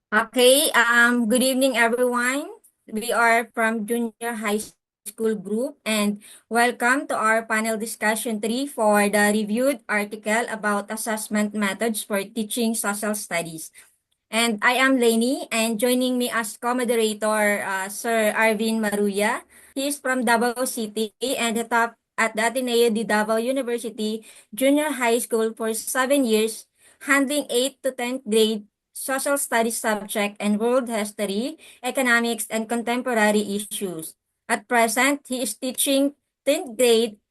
Okay, good evening, everyone. We are from Junior High School Group, and welcome to our panel discussion 3 for the reviewed article about assessment methods for teaching social studies. And I am Lainey, and joining me as co-moderator, Sir Arvin Maruya. He is from Davao City and he taught at the Ateneo de Davao University Junior High School for 7 years, handling 8th to 10th grade social studies subject and world history, economics, and contemporary issues. At present, he is teaching 10th grade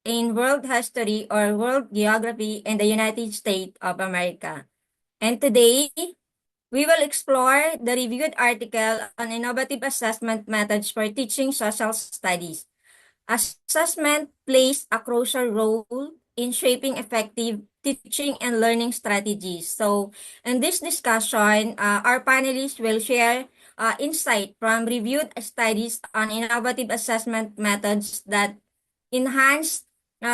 in world history or world geography in the United States of America. And today, we will explore the reviewed article on innovative assessment methods for teaching social studies. Assessment plays a crucial role in shaping effective teaching and learning strategies. So, in this discussion, our panelists will share insight from reviewed studies on innovative assessment methods that enhance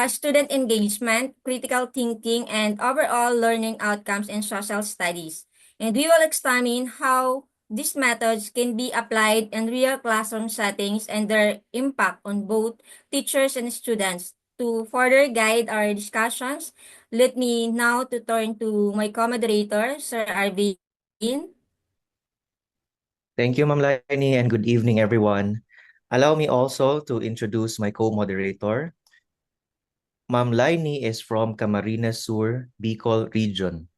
student engagement, critical thinking, and overall learning outcomes in social studies. And we will examine how these methods can be applied in real classroom settings and their impact on both teachers and students. To further guide our discussions, let me now to turn to my co-moderator, Sir Arvin. Thank you, Ma'am Lainey, and good evening, everyone. Allow me also to introduce my co-moderator. Ma'am Lainey is from Camarines Sur, Bicol Region.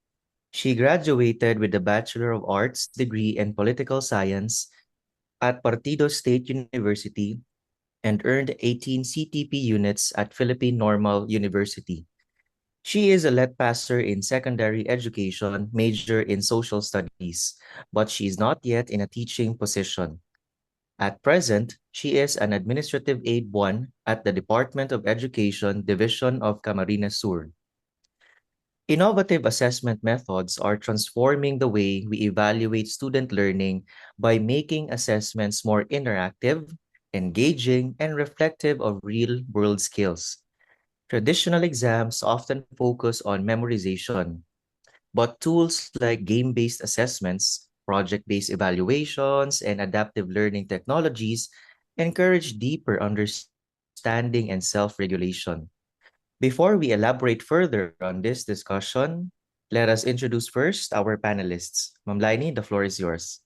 She graduated with a Bachelor of Arts degree in Political Science at Partido State University and earned 18 CTP units at Philippine Normal University. She is a lead passer in secondary education, major in social studies, but she is not yet in a teaching position. At present, she is an Administrative Aide 1 at the Department of Education Division of Camarines Sur. Innovative assessment methods are transforming the way we evaluate student learning by making assessments more interactive, engaging, and reflective of real-world skills. Traditional exams often focus on memorization, but tools like game-based assessments, project-based evaluations, and adaptive learning technologies encourage deeper understanding and self-regulation. Before we elaborate further on this discussion, let us introduce first our panelists. Ma'am Lainey, the floor is yours.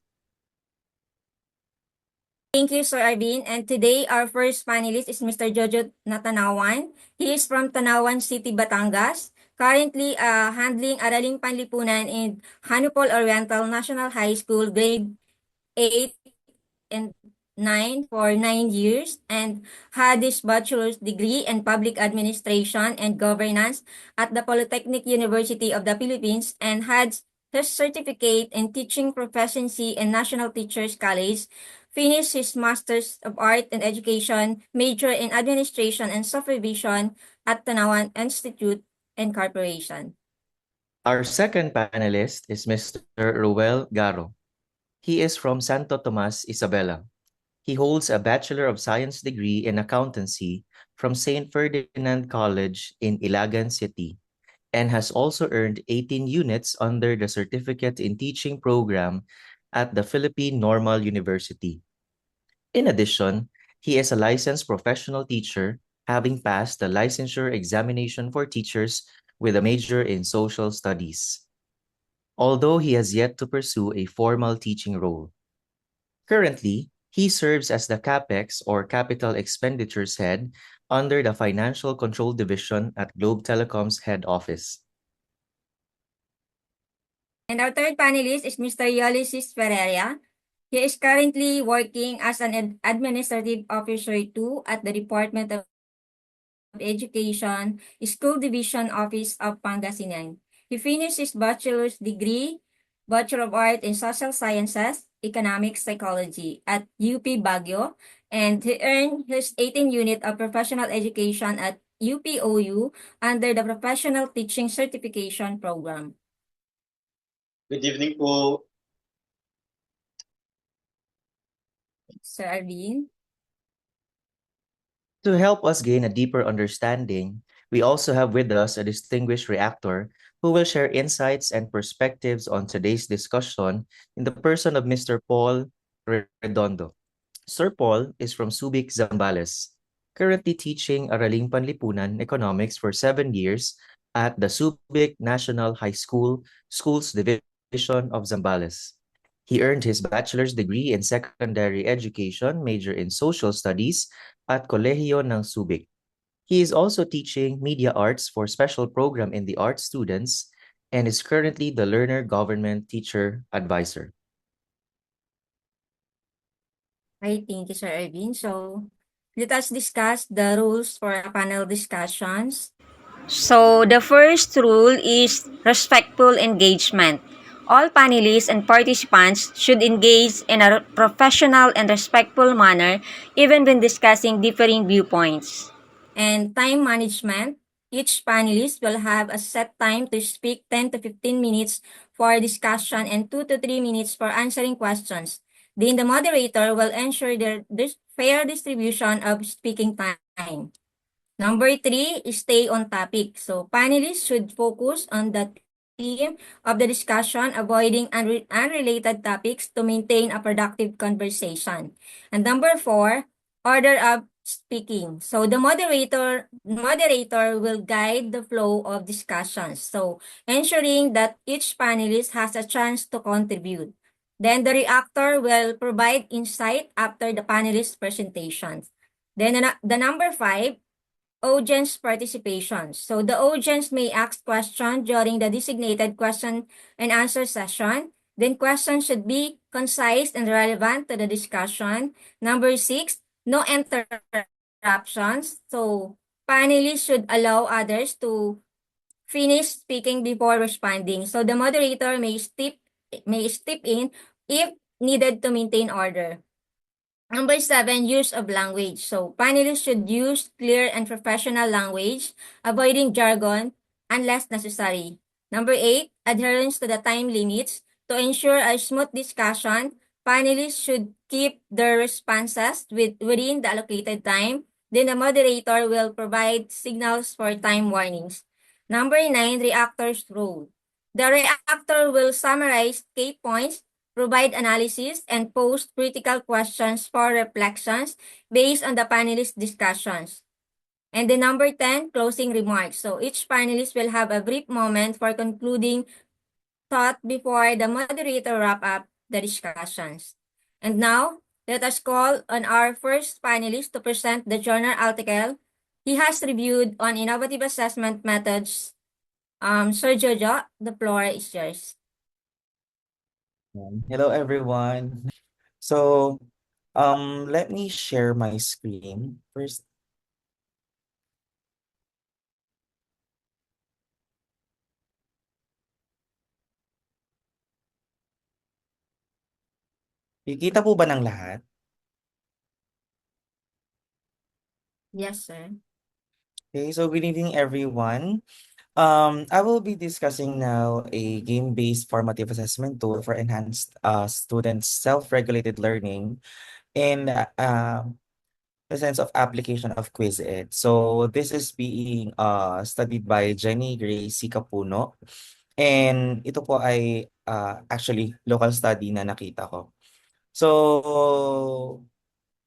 Thank you, Sir Arvin. And today, our first panelist is Mr. Jojo Natanawan. He is from Tanawan City, Batangas. Currently, handling Araling Panlipunan in Hanupol Oriental National High School, grade 8 and 9 for 9 years, and had his bachelor's degree in public administration and governance at the Polytechnic University of the Philippines, and had his certificate in teaching proficiency in National Teachers College, finished his Master's of Art in Education, major in Administration and Supervision at Tanawan Institute and Corporation. Our second panelist is Mr. Ruel Garo. He is from Santo Tomas, Isabela. He holds a Bachelor of Science degree in accountancy from St. Ferdinand College in Ilagan City and has also earned 18 units under the Certificate in Teaching program at the Philippine Normal University. In addition, he is a licensed professional teacher, having passed the licensure examination for teachers with a major in social studies, although he has yet to pursue a formal teaching role. Currently, he serves as the CapEx or Capital Expenditures Head under the Financial Control Division at Globe Telecom's head office. And our third panelist is Mr. Ulysses Ferreira. He is currently working as an administrative officer too at the Department of Education, School Division Office of Pangasinan. He finished his bachelor's degree, Bachelor of Art in Social Sciences, Economics Psychology at UP Baguio, and he earned his 18th unit of professional education at UPOU under the Professional Teaching Certification Program. Good evening po. Sir Arvin. To help us gain a deeper understanding, we also have with us a distinguished reactor who will share insights and perspectives on today's discussion in the person of Mr. Paul Redondo. Sir Paul is from Subic, Zambales, currently teaching Araling Panlipunan Economics for 7 years at the Subic National High School Schools Division of Zambales. He earned his bachelor's degree in secondary education, major in social studies at Colegio ng Subic. He is also teaching media arts for special program in the art students and is currently the Learner Government Teacher Advisor. Right, thank you, Sir Irvin. So, let us discuss the rules for panel discussions. So, the first rule is respectful engagement. All panelists and participants should engage in a professional and respectful manner even when discussing differing viewpoints. And time management. Each panelist will have a set time to speak 10 to 15 minutes for discussion and 2 to 3 minutes for answering questions. Then the moderator will ensure there's fair distribution of speaking time. Number 3 is stay on topic. So panelists should focus on the theme of the discussion, avoiding unrelated topics to maintain a productive conversation. And number 4, order of speaking. So the moderator will guide the flow of discussions. So ensuring that each panelist has a chance to contribute. Then the reactor will provide insight after the panelist presentations. Then the number 5, audience participation. So the audience may ask questions during the designated question and answer session. Then questions should be concise and relevant to the discussion. Number 6, no interruptions. So panelists should allow others to finish speaking before responding. So the moderator may step in if needed to maintain order. Number 7, use of language. So, panelists should use clear and professional language, avoiding jargon unless necessary. Number 8, adherence to the time limits. To ensure a smooth discussion, panelists should keep their responses within the allocated time. Then the moderator will provide signals for time warnings. Number 9, reactor's role. The reactor will summarize key points, provide analysis, and pose critical questions for reflections based on the panelist discussions. And the number 10, closing remarks. So each panelist will have a brief moment for concluding thought before the moderator wrap up the discussions. And now, let us call on our first panelist to present the journal article he has reviewed on innovative assessment methods. Sir Jojo, the floor is yours. Hello, everyone. So, let me share my screen first. Kikita po ba ng lahat? Yes, sir. Okay, so good evening, everyone. I will be discussing now a game-based formative assessment tool for enhanced students' self-regulated learning in the sense of application of QuizEd. So this is being studied by Jenny Gracie Capuno. And ito po ay actually local study na nakita ko. So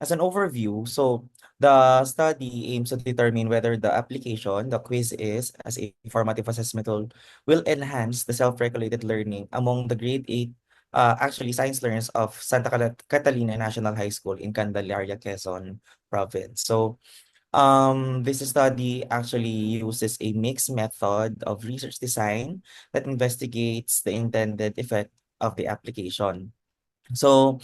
as an overview, so the study aims to determine whether the application, the quiz is, as a formative assessment tool, will enhance the self-regulated learning among the grade 8 actually science learners of Santa Catalina National High School in Candelaria, Quezon Province. So this study actually uses a mixed method of research design that investigates the intended effect of the application. So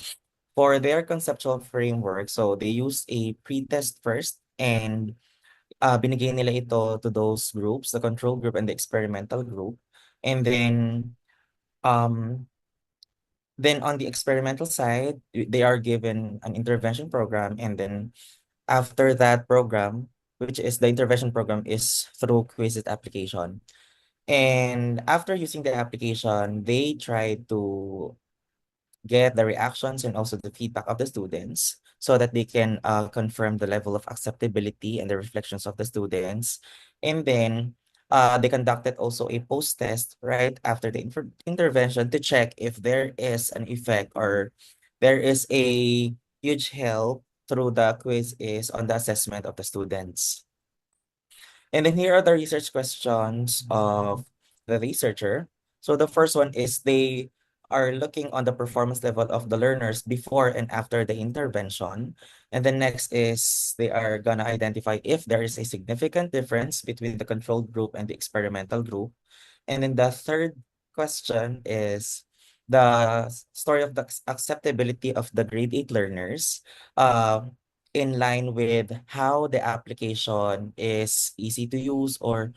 for their conceptual framework, so they use a pre-test first and binigay nila ito to those groups, the control group and the experimental group. And then on the experimental side, they are given an intervention program. And then after that program, which is the intervention program, is through Quizlet application. And after using the application, they try to get the reactions and also the feedback of the students so that they can confirm the level of acceptability and the reflections of the students. And then They conducted also a post-test right after the intervention to check if there is an effect or there is a huge help through the quiz is on the assessment of the students. And then here are the research questions of the researcher. So the first one is they are looking on the performance level of the learners before and after the intervention. And then next is they are gonna identify if there is a significant difference between the control group and the experimental group. And then the third question is the story of the acceptability of the grade 8 learners. In line with how the application is easy to use or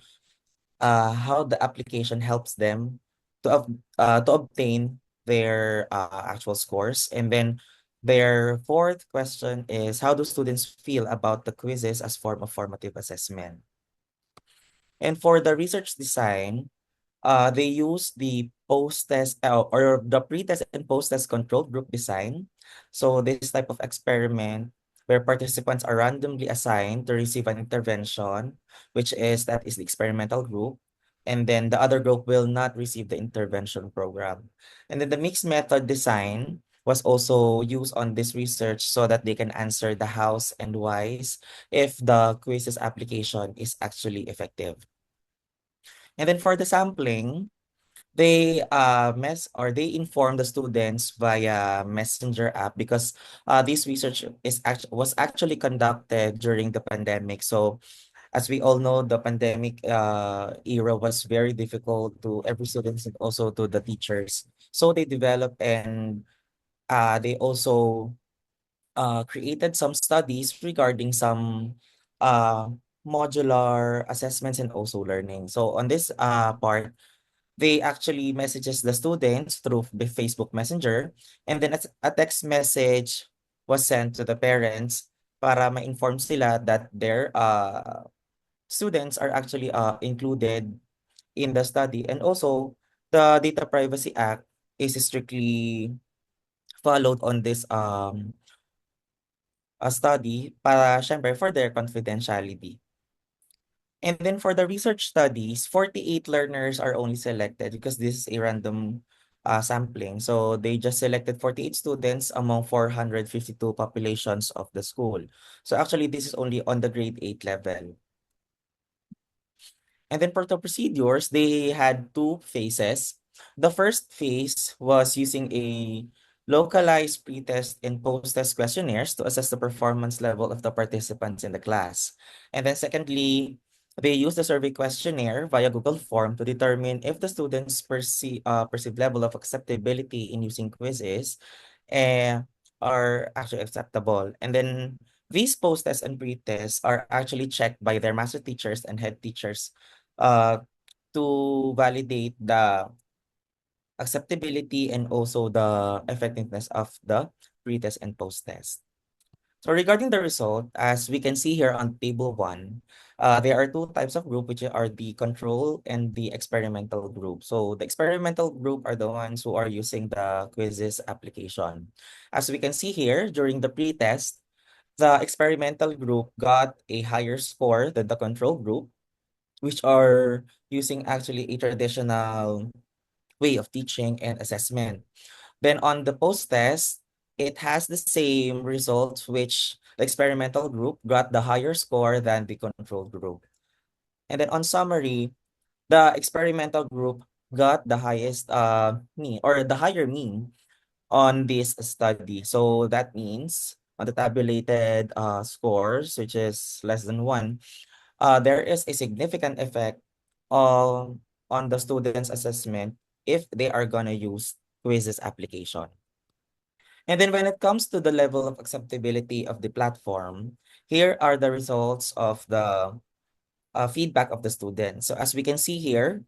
how the application helps them to obtain their actual scores. And then their fourth question is how do students feel about the quizzes as form of formative assessment? And for the research design, they use the post-test or the pre-test and post-test control group design. So this type of experiment where participants are randomly assigned to receive an intervention, that is the experimental group, and then the other group will not receive the intervention program. And then the mixed method design was also used on this research so that they can answer the hows and whys if the quizzes application is actually effective. And then for the sampling, they they inform the students via messenger app because this research was actually conducted during the pandemic. So as we all know, the pandemic era was very difficult to every students and also to the teachers. So they developed and they also created some studies regarding some uh, modular assessments and also learning. So on this part, they actually messages the students through the Facebook Messenger, and then a text message was sent to the parents para ma-inform sila that their students are actually included in the study. And also, the Data Privacy Act is strictly followed on this study para syempre for their confidentiality. And then for the research studies, 48 learners are only selected because this is a random sampling. So they just selected 48 students among 452 populations of the school. So actually, this is only on the grade 8 level. And then for the procedures, they had two phases. The first phase was using a localized pre-test and post-test questionnaires to assess the performance level of the participants in the class. And then secondly, they used the survey questionnaire via Google Form to determine if the students' perceived level of acceptability in using quizzes eh, are actually acceptable. And then these post-tests and pre-tests are actually checked by their master teachers and head teachers uh, to validate the acceptability and also the effectiveness of the pre-test and post-test. So regarding the result, as we can see here on table 1, there are two types of group, which are the control and the experimental group. So the experimental group are the ones who are using the quizzes application. As we can see here, during the pre-test, the experimental group got a higher score than the control group, which are using actually a traditional way of teaching and assessment. Then on the post-test, it has the same results, which the experimental group got the higher score than the control group. And then on summary, the experimental group got the highest mean or the higher mean on this study. So that means on the tabulated scores, which is less than 1, there is a significant effect on the student's assessment if they are gonna use quizzes application. And then when it comes to the level of acceptability of the platform, here are the results of the feedback of the students. So as we can see here,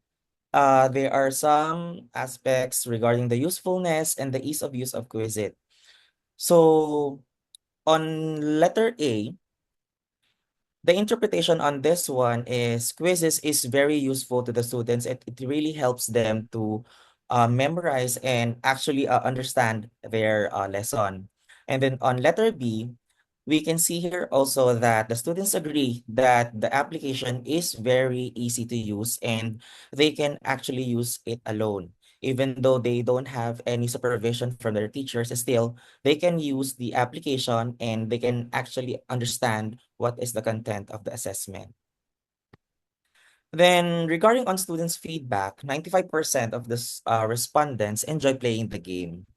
there are some aspects regarding the usefulness and the ease of use of Quizlet. So on letter A, the interpretation on this one is quizzes is very useful to the students. It really helps them to memorize and actually understand their lesson. And then on letter B, we can see here also that the students agree that the application is very easy to use and they can actually use it alone. Even though they don't have any supervision from their teachers, still they can use the application and they can actually understand what is the content of the assessment. Then regarding on students' feedback, 95% of the respondents enjoy playing the game.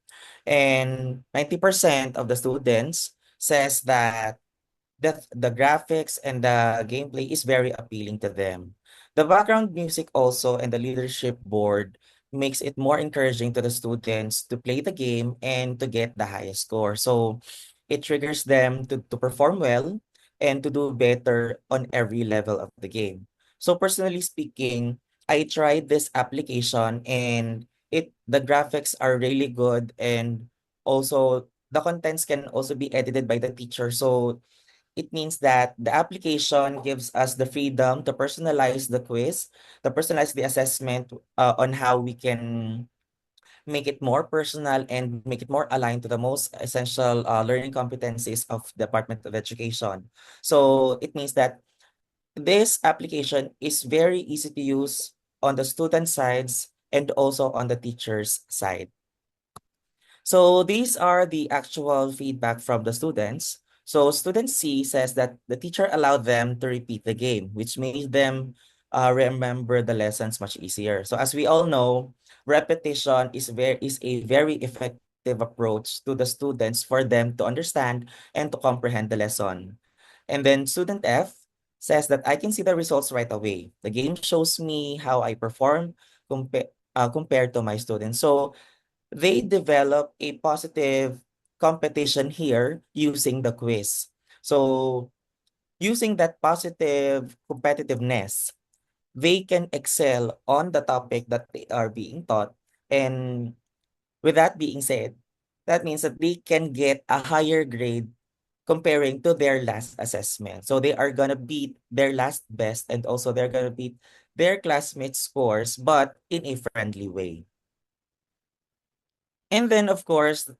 And 90% of the students says that the graphics and the gameplay is very appealing to them. The background music also and the leadership board makes it more encouraging to the students to play the game and to get the highest score. So it triggers them to perform well and to do better on every level of the game. So personally speaking, I tried this application and the graphics are really good, and also the contents can also be edited by the teacher. So it means that the application gives us the freedom to personalize the quiz, to personalize the assessment on how we can make it more personal and make it more aligned to the most essential learning competencies of Department of Education. So it means that this application is very easy to use on the student sides and also on the teacher's side. So these are the actual feedback from the students. So student C says that the teacher allowed them to repeat the game, which made them remember the lessons much easier. So as we all know, repetition is a very effective approach to the students for them to understand and to comprehend the lesson. And then student F says that I can see the results right away. The game shows me how I perform compared to my students. So they develop a positive competition here using the quiz. So using that positive competitiveness, they can excel on the topic that they are being taught. And with that being said, that means that they can get a higher grade comparing to their last assessment. So they are gonna beat their last best, and also they're gonna beat their classmates' scores, but in a friendly way. And then, of course,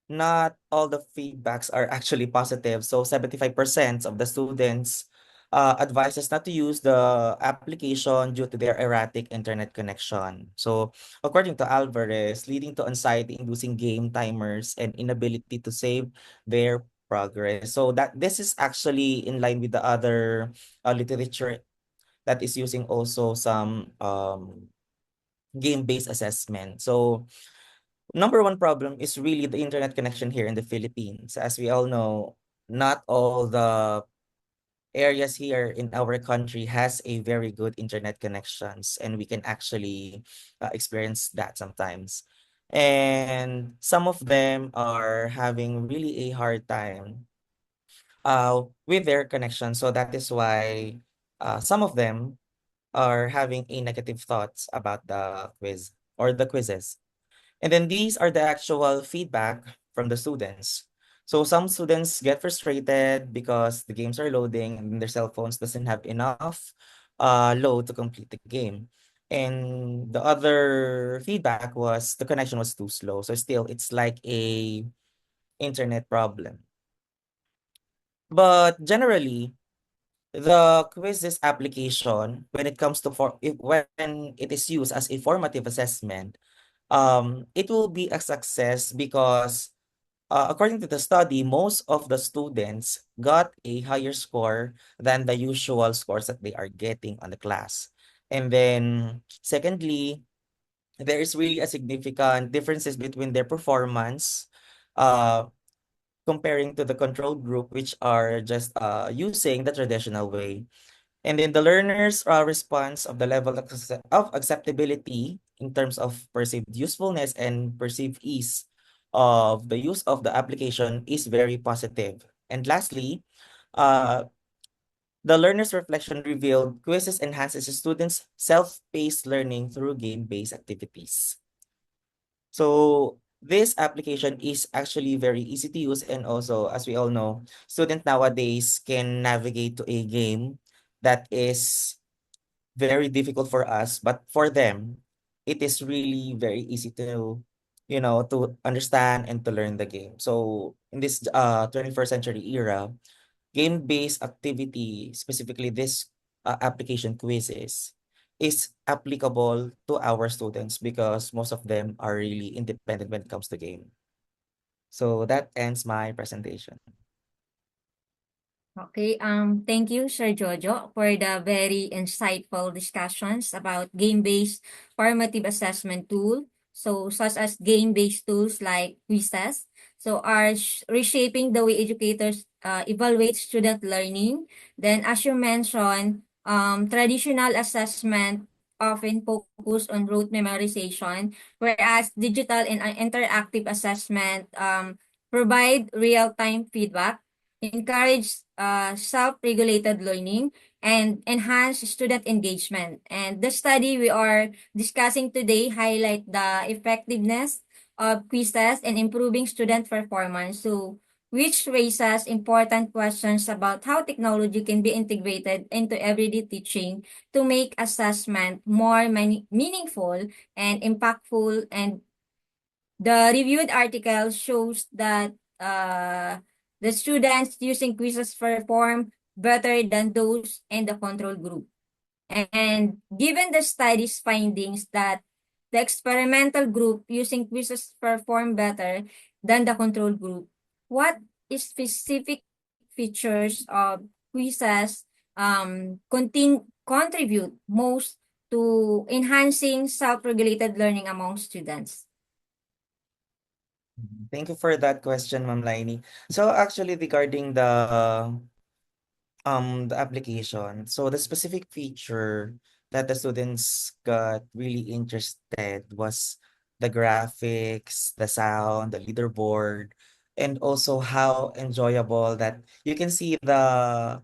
not all the feedbacks are actually positive. So 75% of the students advises not to use the application due to their erratic internet connection. So according to Alvarez, leading to anxiety-inducing game timers and inability to save their progress. So that this is actually in line with the other literature that is using also some game-based assessment. So number one problem is really the internet connection here in the Philippines. As we all know, not all the areas here in our country has a very good internet connections, and we can actually experience that sometimes. And some of them are having really a hard time with their connection. So that is why some of them are having a negative thoughts about the quiz or the quizzes. And then these are the actual feedback from the students. So some students get frustrated because the games are loading and their cell phones doesn't have enough load to complete the game. And the other feedback was the connection was too slow. So still, it's like a internet problem. But generally, the quizzes application, when it comes to when it is used as a formative assessment, it will be a success because according to the study, most of the students got a higher score than the usual scores that they are getting on the class. And then secondly, there is really a significant differences between their performance uh, comparing to the control group, which are just using the traditional way. And then the learner's response of the level of acceptability in terms of perceived usefulness and perceived ease of the use of the application is very positive. And lastly, uh, the learner's reflection revealed quizzes enhances the students' self-paced learning through game-based activities. So this application is actually very easy to use, and also, as we all know, students nowadays can navigate to a game that is very difficult for us, but for them, it is really very easy to to understand and to learn the game. So in this 21st century era, game-based activity, specifically this application quizzes, is applicable to our students because most of them are really independent when it comes to game. So that ends my presentation. Okay, thank you, Sir Jojo, for the very insightful discussions about game-based formative assessment tool. So, such as game-based tools like quizzes, so are reshaping the way educators evaluate student learning. Then, as you mentioned, traditional assessment often focus on rote memorization, whereas digital and interactive assessment provide real-time feedback, encourage self-regulated learning, and enhance student engagement. And the study we are discussing today highlight the effectiveness of quizzes in improving student performance. So, which raises important questions about how technology can be integrated into everyday teaching to make assessment more meaningful and impactful. And the reviewed article shows that the students using quizzes perform better than those in the control group. And given the study's findings that the experimental group using quizzes perform better than the control group, what specific features of quizzes contribute most to enhancing self-regulated learning among students? Thank you for that question, Ma'am Laini. So actually regarding the application, so the specific feature that the students got really interested was the graphics, the sound, the leaderboard, and also how enjoyable that you can see the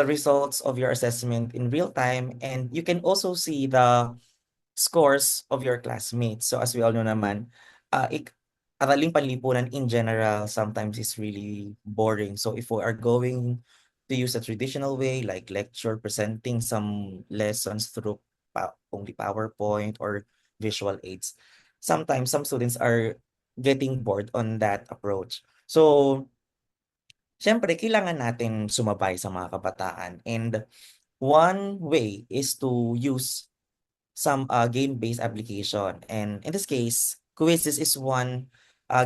results of your assessment in real time, and you can also see the scores of your classmates. So as we all know naman, uh, ik araling panlipunan in general sometimes is really boring. So if we are going to use a traditional way like lecture, presenting some lessons through only PowerPoint or visual aids, sometimes some students are getting bored on that approach. So syempre kailangan natin sumabay sa mga kabataan, and one way is to use some game-based application. And in this case, Quizzes is one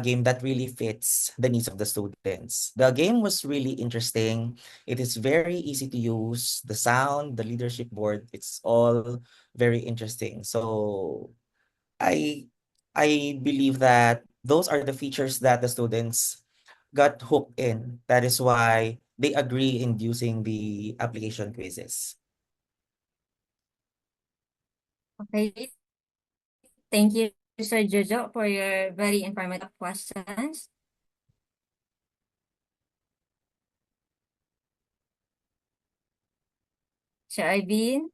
game that really fits the needs of the students. The game was really interesting. It is very easy to use. The sound, the leadership board, it's all very interesting. So I I believe that those are the features that the students got hooked in. That is why they agree in using the application Quizzes. Okay, thank you, Sir Jojo, for your very informative questions. Sir Irvin?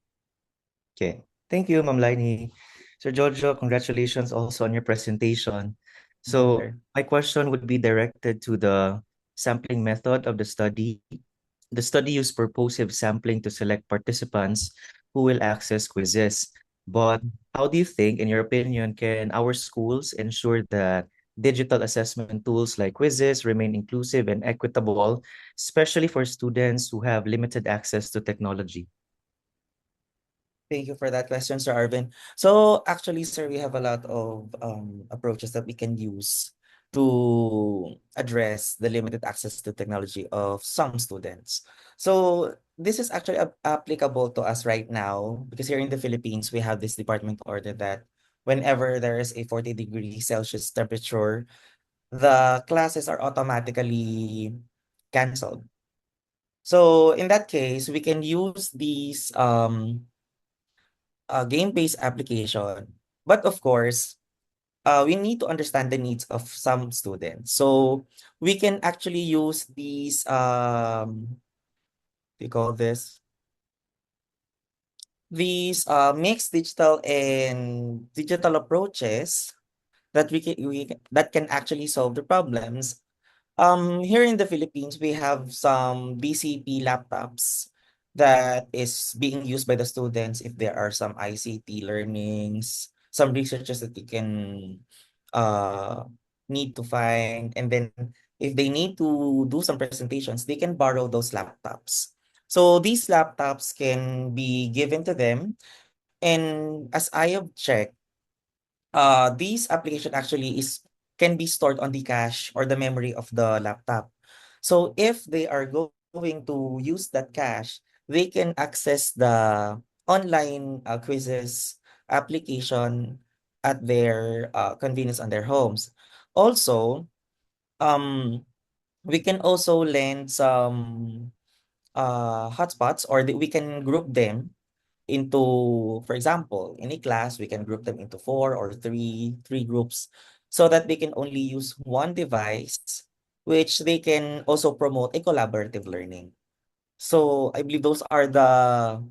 Okay. Thank you, Ma'am Laini. Sir Jojo, congratulations also on your presentation. So Sir. my question would be directed to the sampling method of the study. The study used purposive sampling to select participants who will access quizzes. But how do you think, in your opinion, can our schools ensure that digital assessment tools like quizzes remain inclusive and equitable, especially for students who have limited access to technology? Thank you for that question, Sir Arvin. So actually, sir, we have a lot of approaches that we can use to address the limited access to technology of some students. So this is actually applicable to us right now because here in the Philippines, we have this department order that whenever there is a 40-degree Celsius temperature, the classes are automatically canceled. So in that case, we can use these game-based application. But of course, we need to understand the needs of some students. So we can actually use these, we call this, these mixed digital and digital approaches that that can actually solve the problems. Here in the Philippines, we have some BCP laptops that is being used by the students if there are some ICT learnings, some researches that they can need to find. And then if they need to do some presentations, they can borrow those laptops. So these laptops can be given to them. And as I have checked, these application actually can be stored on the cache or the memory of the laptop. So if they are going to use that cache, they can access the online quizzes application at their convenience on their homes. Also, um, we can also lend some hotspots, or we can group them into, for example, in a class, we can group them into four or three groups so that they can only use one device, which they can also promote a collaborative learning. So I believe those are the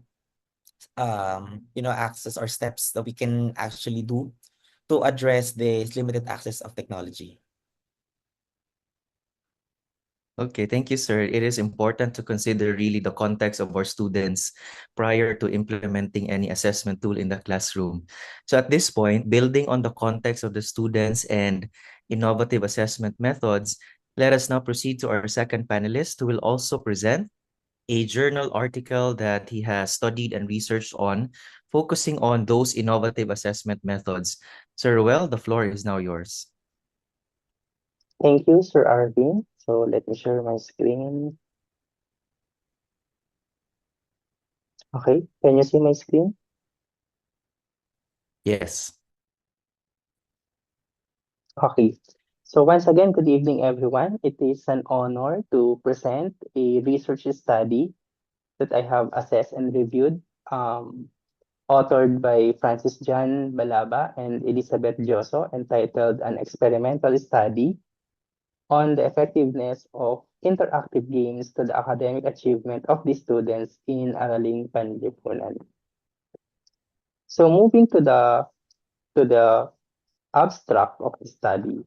access or steps that we can actually do to address this limited access of technology. Okay, thank you, sir. It is important to consider really the context of our students prior to implementing any assessment tool in the classroom. So at this point, building on the context of the students and innovative assessment methods, let us now proceed to our second panelist who will also present a journal article that he has studied and researched on, focusing on those innovative assessment methods. Sir Ruel, the floor is now yours. Thank you, Sir Arvin. So let me share my screen. Okay, can you see my screen? Yes. Okay. So once again, good evening, everyone. It is an honor to present a research study that I have assessed and reviewed, authored by Francis John Balaba and Elizabeth Joso, entitled An Experimental Study on the Effectiveness of Interactive Games to the Academic Achievement of the Students in Araling Panlipunan. So moving to the abstract of the study.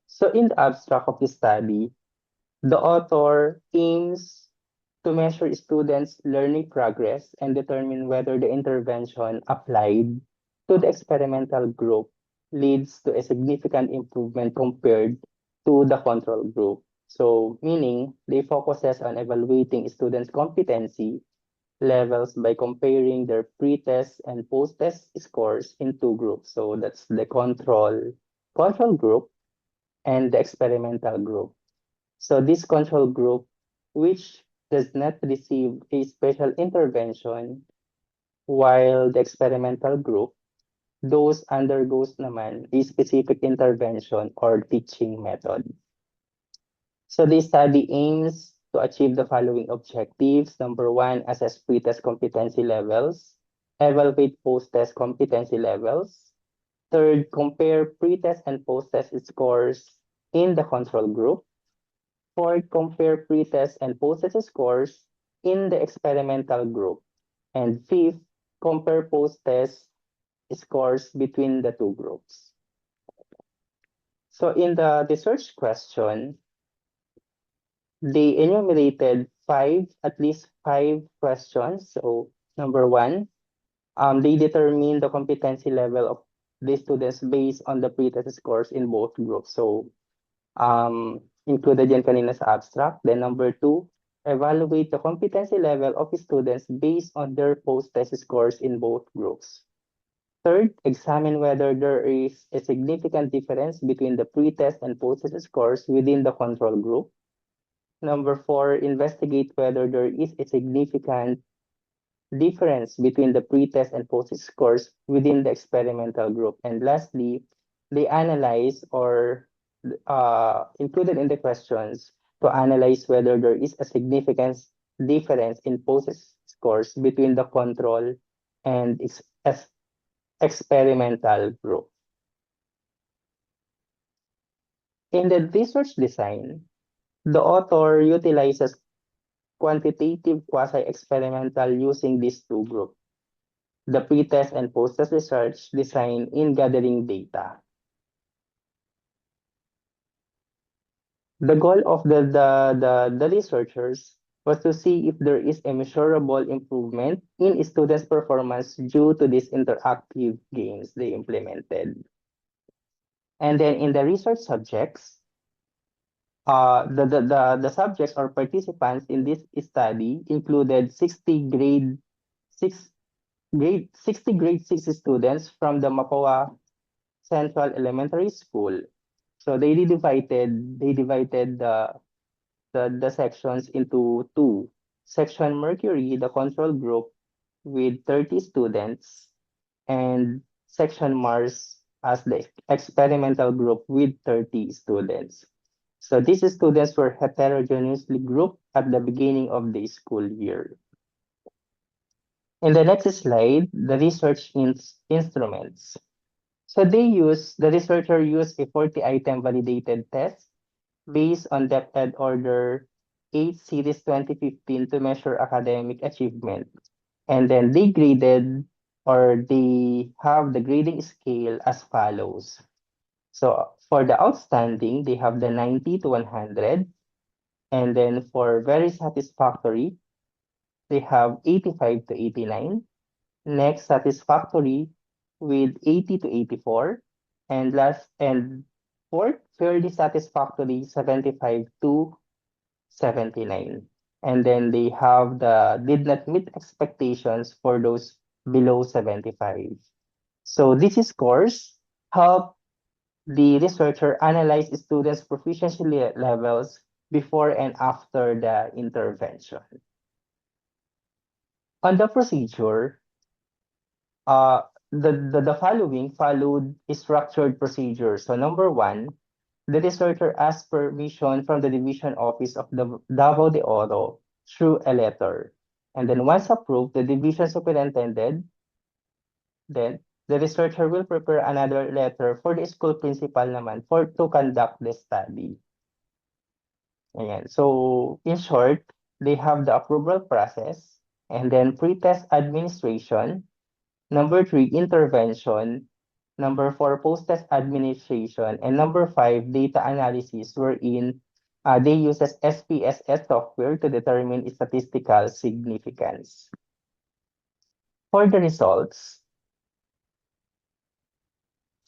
So in the abstract of the study, the author aims to measure students' learning progress and determine whether the intervention applied to the experimental group leads to a significant improvement compared to the control group. So meaning they focuses on evaluating students' competency levels by comparing their pre-test and post-test scores in two groups. So that's the control group and the experimental group. So this control group, which does not receive a special intervention, while the experimental group, those undergoes naman a specific intervention or teaching method. So this study aims to achieve the following objectives. Number one, assess pre-test competency levels, evaluate post-test competency levels. Third, compare pre-test and post-test scores in the control group. Fourth, compare pre-test and post-test scores in the experimental group. And fifth, compare post-test scores between the two groups. So in the research question, they enumerated at least five questions. So number one, they determine the competency level of the students based on the pre-test scores in both groups. So included yan kanina sa abstract. Then number two, evaluate the competency level of students based on their post-test scores in both groups. Third, examine whether there is a significant difference between the pre-test and post-test scores within the control group. Number four, investigate whether there is a significant difference between the pre-test and post-test scores within the experimental group. And lastly, they analyze or included in the questions to analyze whether there is a significant difference in post-test scores between the control and experimental group. In the research design, the author utilizes quantitative quasi-experimental using these two groups, the pre-test and post-test research design in gathering data. The goal of the researchers was to see if there is a measurable improvement in students' performance due to these interactive games they implemented. And then in the research subjects, the subjects or participants in this study included 6 grade 6 students from the Mapua Central Elementary School. So they divided the sections into two. Section Mercury, the control group with 30 students, and Section Mars as the experimental group with 30 students. So these students were heterogeneously grouped at the beginning of the school year. In the next slide, the research instruments. So the researcher used a 40-item validated test based on DepEd Order 8 Series 2015 to measure academic achievement. And then they have the grading scale as follows. So for the outstanding, they have the 90 to 100. And then for very satisfactory, they have 85 to 89. Next, satisfactory with 80 to 84. And fourth, fairly satisfactory 75 to 79. And then they have the did not meet expectations for those below 75. So these scores help the researcher analyze students' proficiency levels before and after the intervention. On the procedure, the following followed a structured procedure. So number one, the researcher asked permission from the division office of the Davao de Oro through a letter. And then once approved, the division superintendent, then the researcher will prepare another letter for the school principal naman to conduct the study. Ayan. So in short, they have the approval process, and then pre-test administration, number 3, intervention, number 4, post-test administration, and number 5, data analysis, wherein they use SPSS software to determine statistical significance. For the results,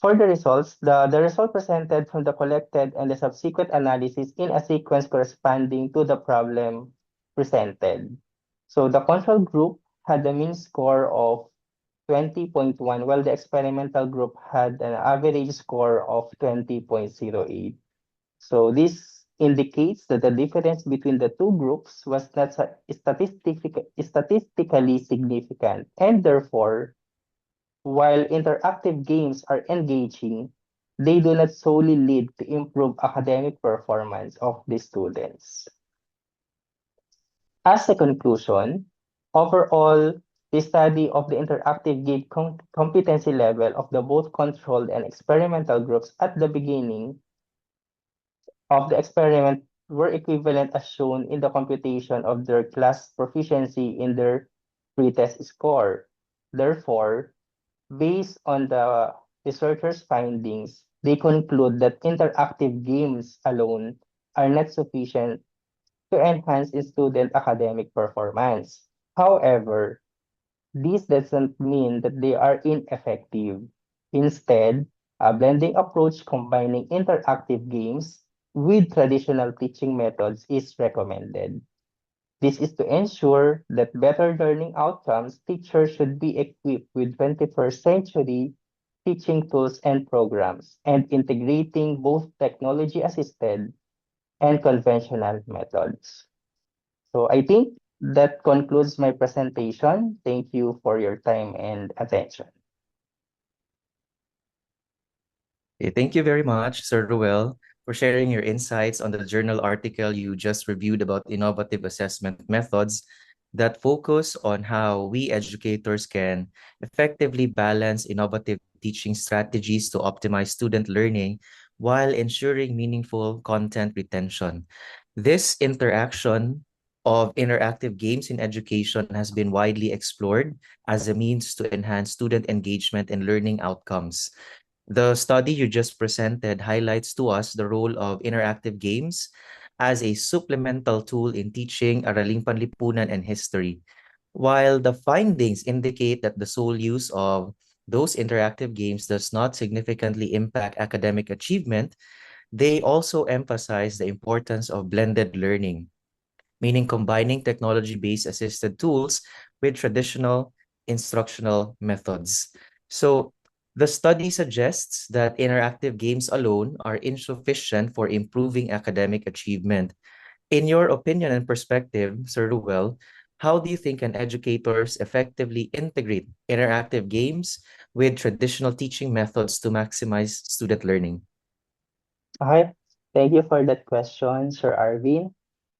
the result presented from the collected and the subsequent analysis in a sequence corresponding to the problem presented. So the control group had a mean score of 20.1, while the experimental group had an average score of 20.08. So this indicates that the difference between the two groups was not statistically significant, and therefore, while interactive games are engaging, they do not solely lead to improved academic performance of the students. As a conclusion, overall, the study of the interactive game competency level of the both controlled and experimental groups at the beginning of the experiment were equivalent as shown in the computation of their class proficiency in their pretest score. Therefore, based on the researchers' findings, they conclude that interactive games alone are not sufficient to enhance student academic performance. However, this doesn't mean that they are ineffective. Instead, a blending approach combining interactive games with traditional teaching methods is recommended. This is to ensure that better learning outcomes, teachers should be equipped with 21st century teaching tools and programs, and integrating both technology-assisted and conventional methods. So I think that concludes my presentation. Thank you for your time and attention. Okay, thank you very much, Sir Ruel, for sharing your insights on the journal article you just reviewed about innovative assessment methods that focus on how we educators can effectively balance innovative teaching strategies to optimize student learning while ensuring meaningful content retention. This interaction of interactive games in education has been widely explored as a means to enhance student engagement and learning outcomes. The study you just presented highlights to us the role of interactive games as a supplemental tool in teaching Araling Panlipunan and history. While the findings indicate that the sole use of those interactive games does not significantly impact academic achievement, they also emphasize the importance of blended learning, meaning combining technology-based assisted tools with traditional instructional methods. So the study suggests that interactive games alone are insufficient for improving academic achievement. In your opinion and perspective, Sir Ruel, how do you think can educators effectively integrate interactive games with traditional teaching methods to maximize student learning? Okay, thank you for that question, Sir Arvin.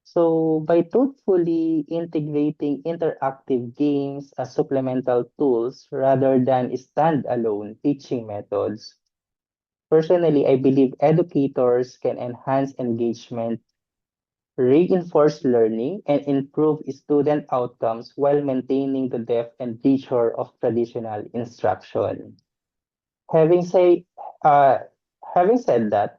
So, by thoughtfully integrating interactive games as supplemental tools rather than standalone teaching methods, personally, I believe educators can enhance engagement, reinforce learning, and improve student outcomes while maintaining the depth and feature of traditional instruction. Having say, uh, having said that,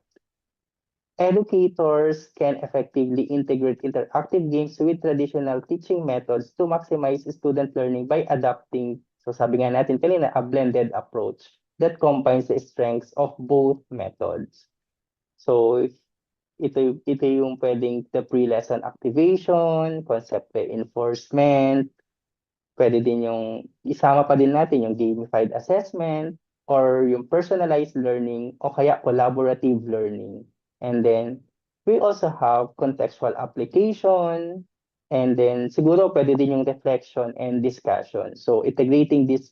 educators can effectively integrate interactive games with traditional teaching methods to maximize student learning by adapting, so sabi nga natin kanina, a blended approach that combines the strengths of both methods. So, ito yung pwedeng the pre-lesson activation, concept reinforcement, pwede din yung isama pa din natin yung gamified assessment or yung personalized learning o kaya collaborative learning. And then we also have contextual application and then siguro pwede din yung reflection and discussion. So integrating these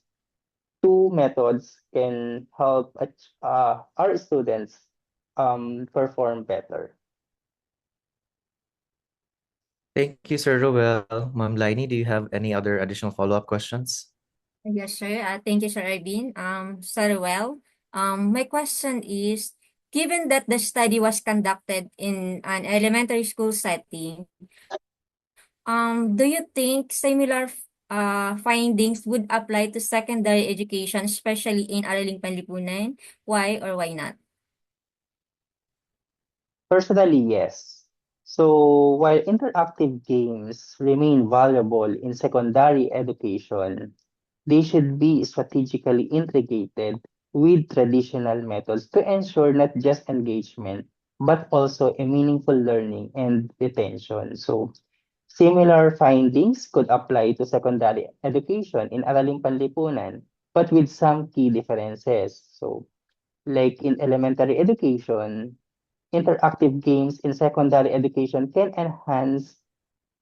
two methods can help our students perform better. Thank you, Sir Ruel. Ma'am Laini, do you have any other additional follow-up questions? Yes, sir. Thank you, Sir Arvin. Sir Well, my question is, given that the study was conducted in an elementary school setting, do you think similar findings would apply to secondary education, especially in Araling Panlipunan? Why or why not? Personally, yes. So while interactive games remain valuable in secondary education, they should be strategically integrated with traditional methods to ensure not just engagement, but also a meaningful learning and retention. So similar findings could apply to secondary education in Araling Panlipunan, but with some key differences. So like in elementary education, interactive games in secondary education can enhance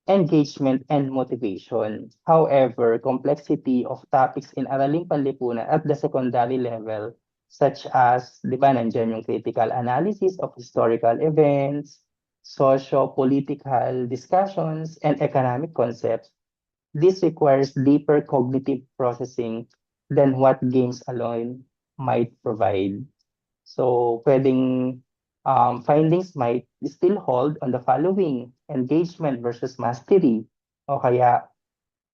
engagement and motivation. However, complexity of topics in Araling Panlipunan at the secondary level, such as, di ba, nandiyan yung critical analysis of historical events, socio-political discussions, and economic concepts, this requires deeper cognitive processing than what games alone might provide. So pwedeng findings might still hold on the following: engagement versus mastery, o kaya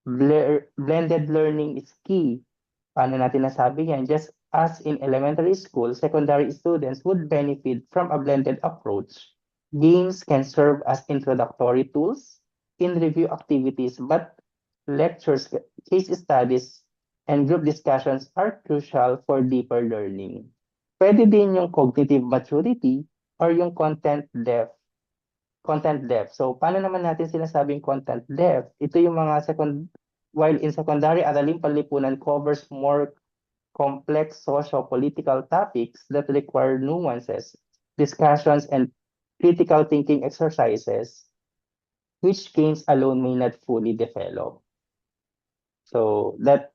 blended learning is key. Paano natin nasabi yan? Just as in elementary school, secondary students would benefit from a blended approach. Games can serve as introductory tools in review activities, but lectures, case studies, and group discussions are crucial for deeper learning. Pwede din yung cognitive maturity or yung content depth. Content depth. So, paano naman natin sinasabing content depth? Ito yung mga while in secondary, Araling Panlipunan covers more complex socio-political topics that require nuances, discussions, and critical thinking exercises, which games alone may not fully develop. So that's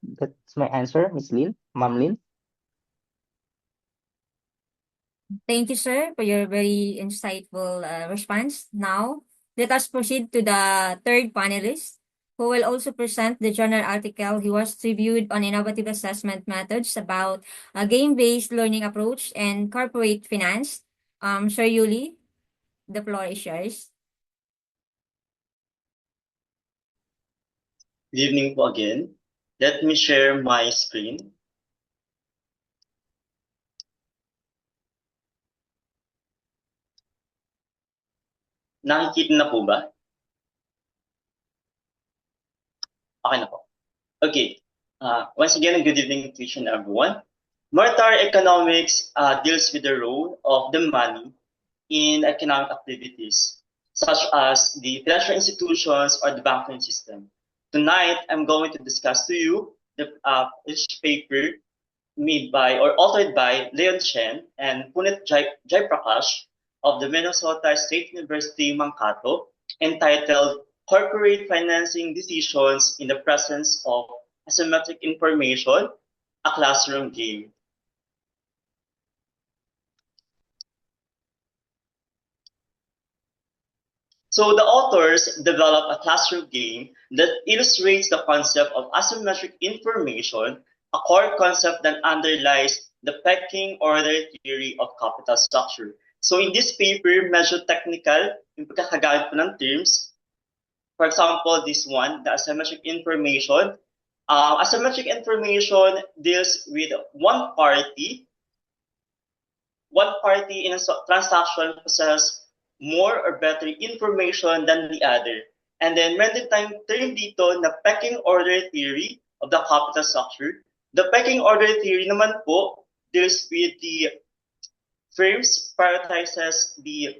my answer, Ms. Lin, Ma'am Lin. Thank you, sir, for your very insightful response. Now, let us proceed to the third panelist, who will also present the journal article he was reviewed on innovative assessment methods about a game-based learning approach and corporate finance. Sir Yuli, the floor is yours. Good evening po again. Let me share my screen. Nakikita na po ba? Okay na po. Okay. Once again, good evening to each and everyone. Monetary economics deals with the role of the money in economic activities, such as the financial institutions or the banking system. Tonight, I'm going to discuss to you the paper made by or authored by Leon Chen and Punit Jaiprakash of the Minnesota State University Mankato, entitled Corporate Financing Decisions in the Presence of Asymmetric Information, a Classroom Game. So the authors develop a classroom game that illustrates the concept of asymmetric information, a core concept that underlies the pecking order theory of capital structure. So in this paper, medyo technical yung pagkakagamit po ng terms. For example, this one, the asymmetric information. Asymmetric information deals with one party in a transaction possesses more or better information than the other. And then meron din tayong term dito na pecking order theory of the capital structure. The pecking order theory naman po deals with the firms prioritizes the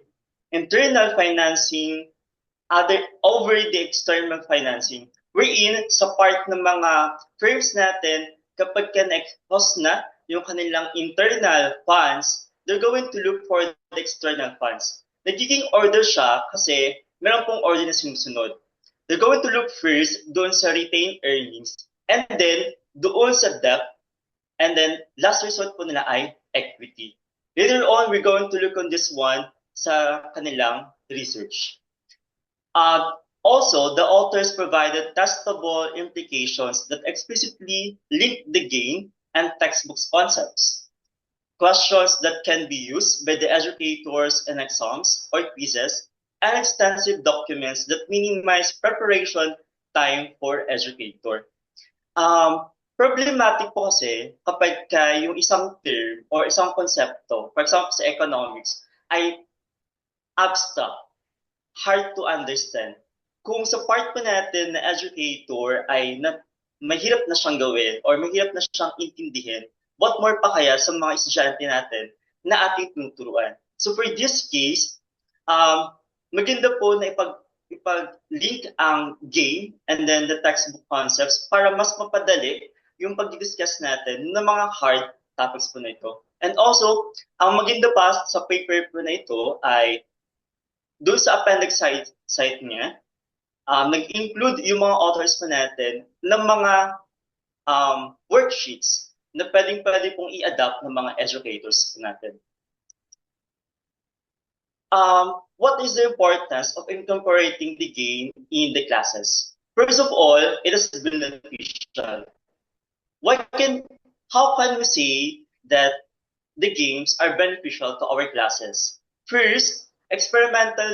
internal financing over the external financing. Wherein sa part ng mga firms natin, kapag na-exhaust na yung kanilang internal funds, they're going to look for the external funds. Nagiging order siya kasi meron pong order na sinusunod. They're going to look first doon sa retained earnings and then doon sa debt and then last resort po nila ay equity. Later on, we're going to look on this one sa kanilang research. Also, the authors provided testable implications that explicitly link the game and textbooks concepts. Questions that can be used by the educators in exams or quizzes, and extensive documents that minimize preparation time for educator. Problematic po kasi kapag yung isang term or isang konsepto, for example sa economics, ay abstract, hard to understand. Kung sa part po natin na educator ay mahirap na siyang gawin or mahirap na siyang intindihin, what more pa kaya sa mga estudyante natin na ating tinuturuan. So for this case, maganda po na ipag-link ang game and then the textbook concepts para mas mapadali yung pag-discuss natin ng mga hard topics po na ito. And also, ang maganda pa sa paper po na ito ay doon sa appendix site niya, nag-include yung mga authors po natin ng mga worksheets na pwede pong i-adapt ng mga educators natin. What is the importance of incorporating the game in the classes? First of all, it is beneficial. How can we say that the games are beneficial to our classes? First, experiential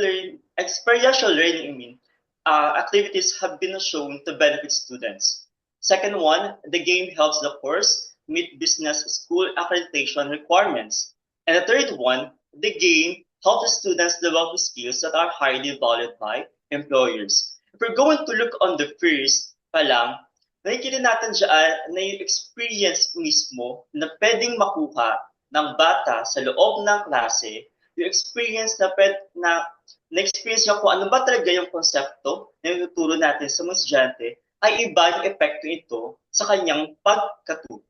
learning activities have been shown to benefit students. Second one, the game helps the course meet business school accreditation requirements. And the third one, the game helps students develop skills that are highly valued by employers. If we're going to look on the first pa lang, nakikita natin dyan na yung experience mismo na pwedeng makuha ng bata sa loob ng klase, yung experience na experience niya kung ano ba talaga yung konsepto na ituturo natin sa mga estudyante, ay iba yung epekto ito sa kanyang pagkatuto.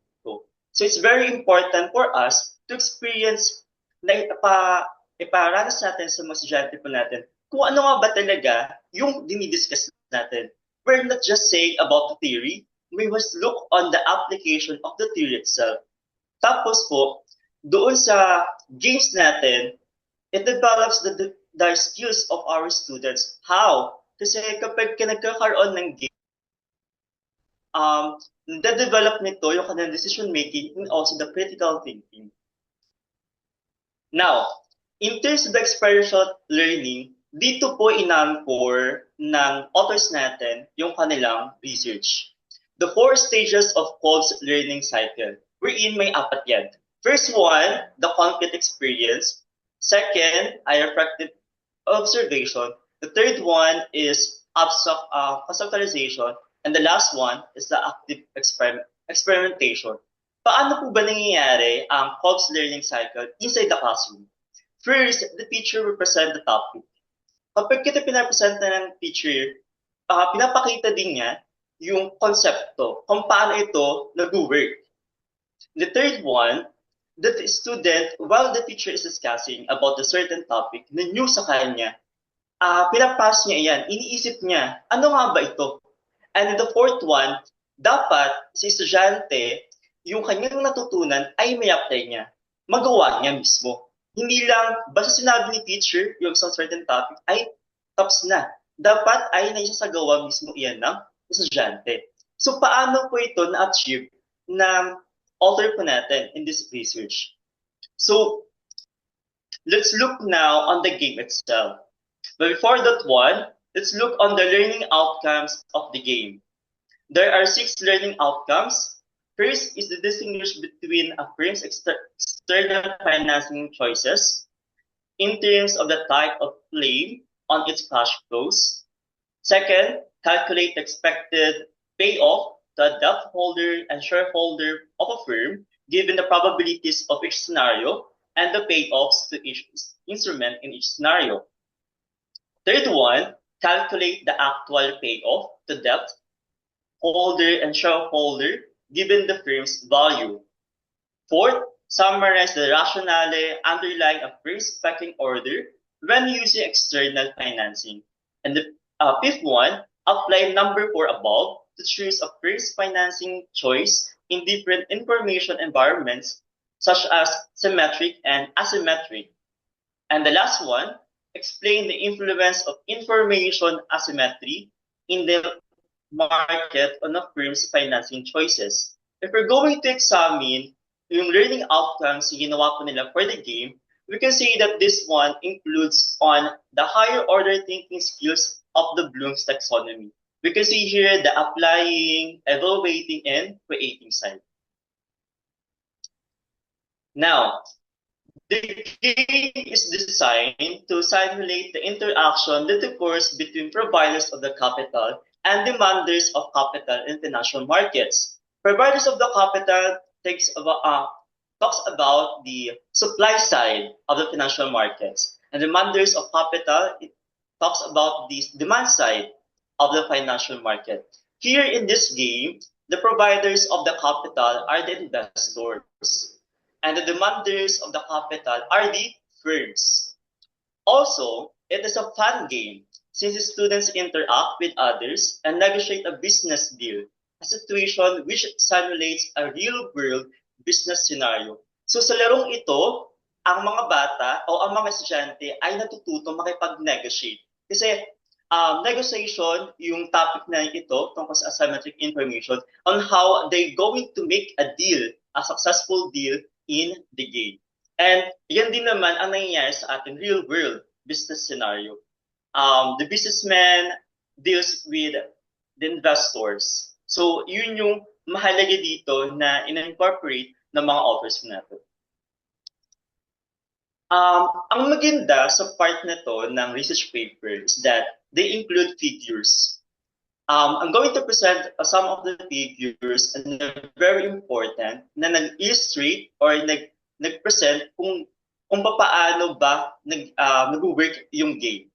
So it's very important for us to experience na iparanas natin sa mga estudyante po natin kung ano nga ba talaga yung dinidiscuss natin. We're not just saying about the theory, we must look on the application of the theory itself. Tapos po, doon sa games natin, it develops the skills of our students. How? Kasi kapag nagkakaroon ng game, na-develop nito yung kanilang decision making and also the critical thinking. Now, in terms of the experiential learning, dito po in-anchor ng authors natin yung kanilang research. The 4 stages of Kolb's learning cycle, wherein may 4 yan. First one, the concrete experience. Second, ay reflective observation. The third one is abstract conceptualization. And the last one is the active experimentation. Paano po ba nangyayari ang Hobbes learning cycle inside the classroom? First, the teacher will present the topic. Kapag kita pinapresenta ng teacher, pinapakita din niya yung konsepto, kung paano ito nag-work. The third one, the student, while the teacher is discussing about a certain topic na new sa kanya, pinapas niya yan, iniisip niya, ano nga ba ito? And the fourth one, dapat si estudyante, yung kanyang natutunan ay may apply niya, magawa niya mismo. Hindi lang, basta sinabi ni teacher yung isang certain topic, ay tapos na. Dapat ay naisasagawa mismo iyan ng estudyante. So paano po ito na-achieve ng author po natin in this research? So let's look now on the game itself. But before that one, let's look on the learning outcomes of the game. There are 6 learning outcomes. First is to distinguish between a firm's external financing choices in terms of the type of claim on its cash flows. Second, calculate expected payoff to a debt holder and shareholder of a firm given the probabilities of each scenario and the payoffs to each instrument in each scenario. Third one, calculate the actual payoff to debt holder and shareholder given the firm's value. Fourth, summarize the rationale underlying a firm's pecking order when using external financing. And the fifth one, apply number 4 above to choose a firm's financing choice in different information environments such as symmetric and asymmetric. And the last one, explain the influence of information asymmetry in the market on a firm's financing choices. If we're going to examine yung learning outcomes yung ginawa po nila for the game, we can say that this one includes on the higher order thinking skills of the Bloom's taxonomy. We can see here the applying, evaluating, and creating side. Now, the game is designed to simulate the interaction that occurs between providers of the capital and demanders of capital in financial markets. Providers of the capital talks about the supply side of the financial markets, and demanders of capital talks about the demand side of the financial market. Here in this game, the providers of the capital are the investors, and the demanders of the capital are the firms. Also, it is a fun game since the students interact with others and negotiate a business deal, a situation which simulates a real-world business scenario. So sa larong ito, ang mga bata o ang mga estudyante ay natututo makipag-negotiate. Kasi negotiation, yung topic na ito tungkol sa asymmetric information on how they going to make a deal, a successful deal in the game. And yan din naman ang nangyayari sa ating real-world business scenario. The businessman deals with the investors. So yun yung mahalaga dito na in-incorporate ng mga authors natin. Ang maganda sa part na to ng research paper is that they include figures. I'm going to present some of the figures and they're very important na nag-illustrate or nag-present kung paano ba nag-work yung game.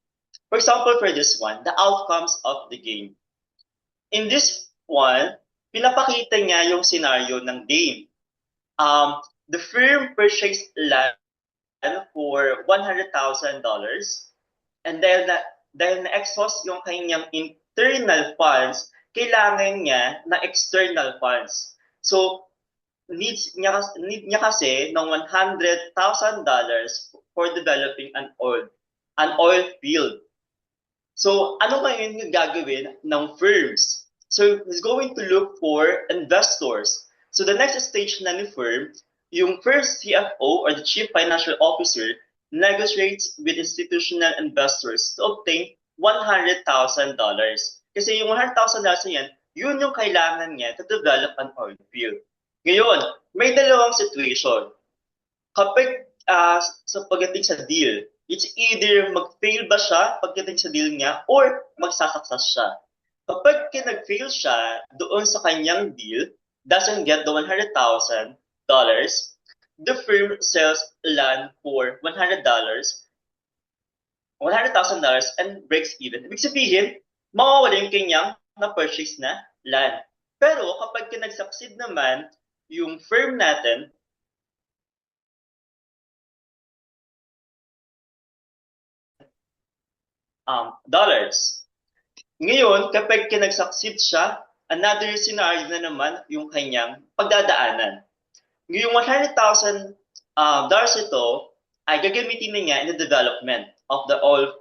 For example, for this one, the outcomes of the game. In this one, pinapakita niya yung scenario ng game. The firm purchased land for $100,000 and dahil na-exhaust yung kanyang internal funds, kailangan niya na external funds. So, need niya kasi ng $100,000 for developing an oil field. So, ano ngayon yung gagawin ng firms? So, he's going to look for investors. So, the next stage na ni firm, yung first CFO or the Chief Financial Officer negotiates with institutional investors to obtain $100,000. Kasi yung $100,000 na yan, yun yung kailangan niya to develop an oil field. Ngayon, may dalawang situation. Kapag sa pagdating sa deal, It's either mag-fail ba siya pagdating sa deal niya or magsasuccess siya. Kapag nag-fail siya doon sa kanyang deal, doesn't get the $100,000, the firm sells land for $100,000 and breaks even. Ibig sabihin, mawawala yung kanyang na-purchase na land. Pero kapag nag-succeed naman yung firm natin, dollars. Ngayon, kapag nag-succeed siya, another scenario na naman yung kanyang pagdadaanan. Yung $100,000 ito ay gagamitin na niya in the development of the oil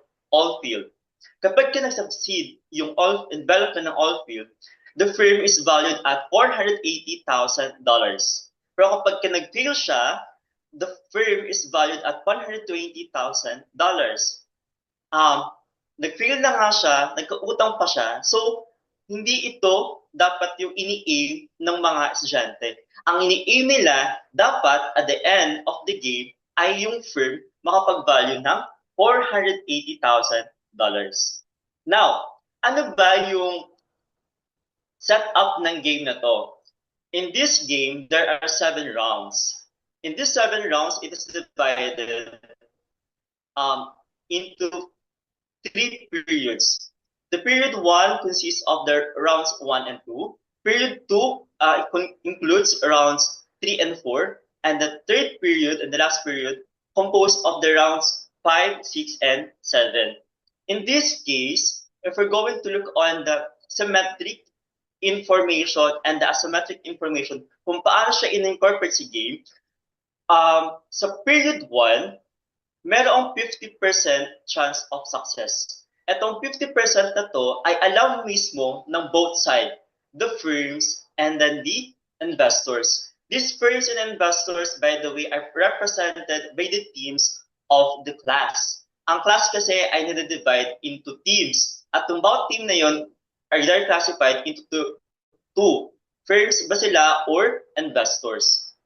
field. Kapag nag-succeed yung development ng oil field, the firm is valued at $480,000. Pero kapag nag-fail siya, the firm is valued at $120,000. Nag-fail na nga siya, nagkautang pa siya, so hindi ito dapat yung ini-aim ng mga estudyante. Ang ini-aim nila, dapat at the end of the game, ay yung firm makapag-value ng $480,000. Now, ano ba yung setup ng game na to? In this game, there are 7 rounds. In these 7 rounds, it is divided into 3 periods. The period 1 consists of the rounds 1 and 2. Period 2 includes rounds 3 and 4. And the third period and the last period composed of the rounds 5, 6, and 7. In this case, if we're going to look on the symmetric information and the asymmetric information, kung paano siya in-incorporate sa game, sa period 1, merong 50% chance of success. Etong 50% na to ay alam mismo ng both side, the firms and then the investors. These firms and investors, by the way, are represented by the teams of the class. Ang class kasi ay nade-divide into teams. At yung bawat team na yon are classified into two. Firms ba sila or investors?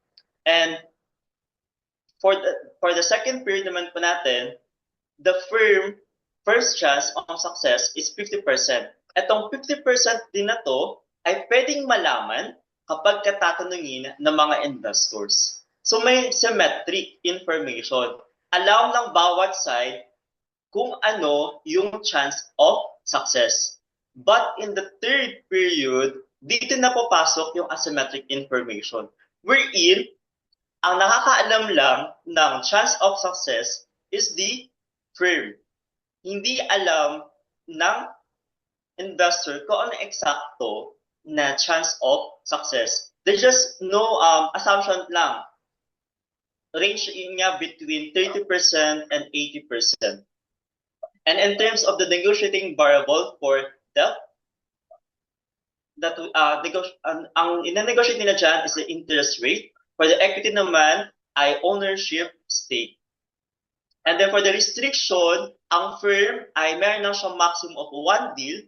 And for the second period naman po natin, the firm first chance of success is 50%. Etong 50% din na to ay pwedeng malaman kapag katatanungin ng mga investors. So may symmetric information. Alam ng bawat side kung ano yung chance of success. But in the third period, dito na papasok yung asymmetric information. Wherein, ang nakakaalam lang ng chance of success is the firm. Hindi alam ng investor kung ano eksakto na chance of success. They just know assumption lang. Range niya between 30% and 80%. And in terms of the negotiating variable for debt, ang ina-negotiate nila dyan is the interest rate. For the equity naman ay ownership stake. And then for the restriction, ang firm ay meron lang siyang maximum of 1 deal,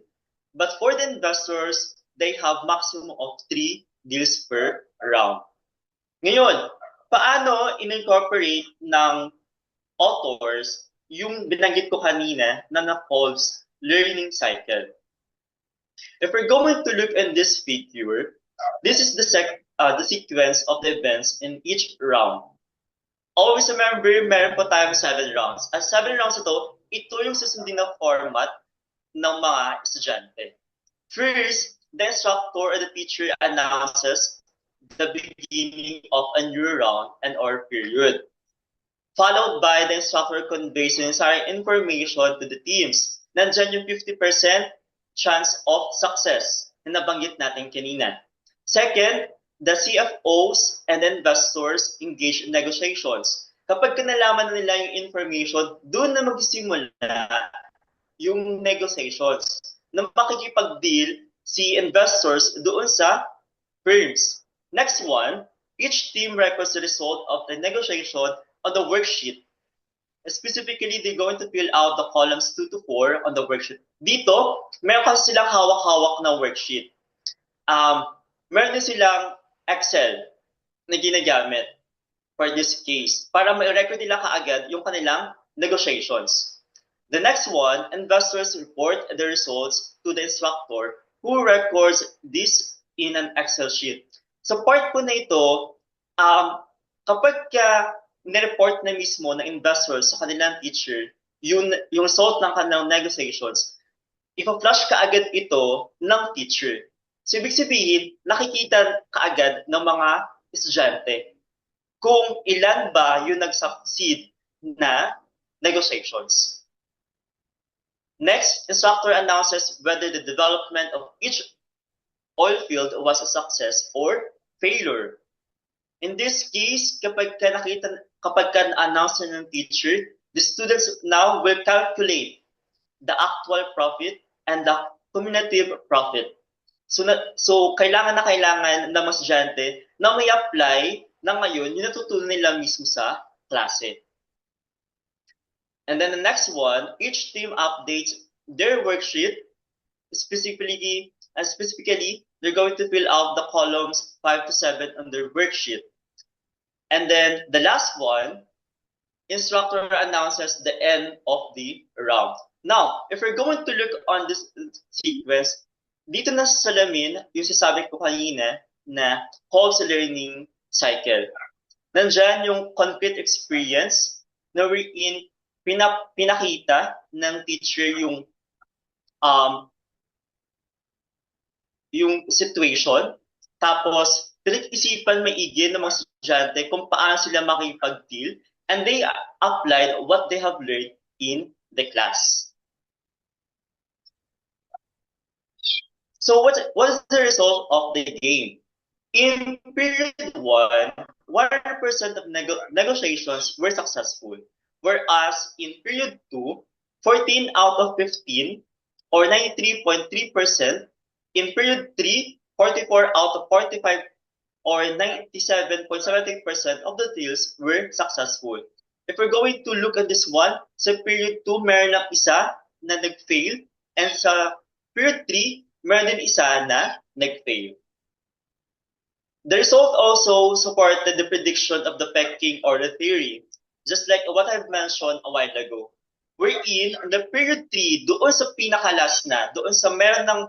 but for the investors, they have maximum of 3 deals per round. Ngayon, paano in-incorporate ng authors yung binanggit ko kanina na na-Kolb's learning cycle? If we're going to look in this figure, this is the sequence of the events in each round. Always remember, meron po tayong 7 rounds. At 7 rounds ito yung susundin na format ng mga estudyante. First, the instructor or the teacher announces the beginning of a new round and or period. Followed by the instructor conveys yung information to the teams. Nandyan yung 50% chance of success na nabanggit natin kanina. Second, the CFOs and investors engage in negotiations. Kapag nalaman na nila yung information, doon na magsisimula yung negotiations. Na makikipag-deal si investors doon sa firms. Next one, each team records the result of the negotiation on the worksheet. Specifically, they're going to fill out the columns 2 to 4 on the worksheet. Dito, meron kasi silang hawak-hawak na worksheet. Meron din silang Excel na ginagamit for this case para ma-record nila kaagad yung kanilang negotiations. The next one, investors report the results to the instructor who records this in an Excel sheet. Sa part po na ito, kapag nireport na mismo ng investors sa kanilang teacher yung result ng kanilang negotiations, ipa-flash kaagad ito ng teacher. So, ibig sabihin, nakikita kaagad ng mga estudyante kung ilan ba yung nag-succeed na negotiations. Next, instructor announces whether the development of each oil field was a success or failure. In this case, kapag na-announce ng teacher, the students now will calculate the actual profit and the cumulative profit. So kailangan ng mga estudyante na may apply na ngayon yung natutunan nila mismo sa klase. And then the next one, each team updates their worksheet. Specifically, they're going to fill out the columns 5 to 7 on their worksheet. And then the last one, instructor announces the end of the round. Now, if we're going to look on this sequence, dito na sa salamin, yung sasabi ko kanina na Hobbs learning cycle. Nandyan yung concrete experience na wherein pinakita ng teacher yung situation, tapos pinag-isipan maigi ng mga estudyante kung paano sila makipag-deal, and they applied what they have learned in the class. So what is the result of the game? In period 1, 100% of negotiations were successful, whereas in period 2, 14 out of 15, or 93.3%, in period 3, 44 out of 45, or 97.70% of the deals were successful. If we're going to look at this one, sa period 2, meron lang isa na nag-fail, and sa period 3, meron din isa na nag-fail. The result also supported the prediction of the pecking order theory, just like what I've mentioned a while ago. Wherein, in the period 3, doon sa pinakalas na, doon sa meron ng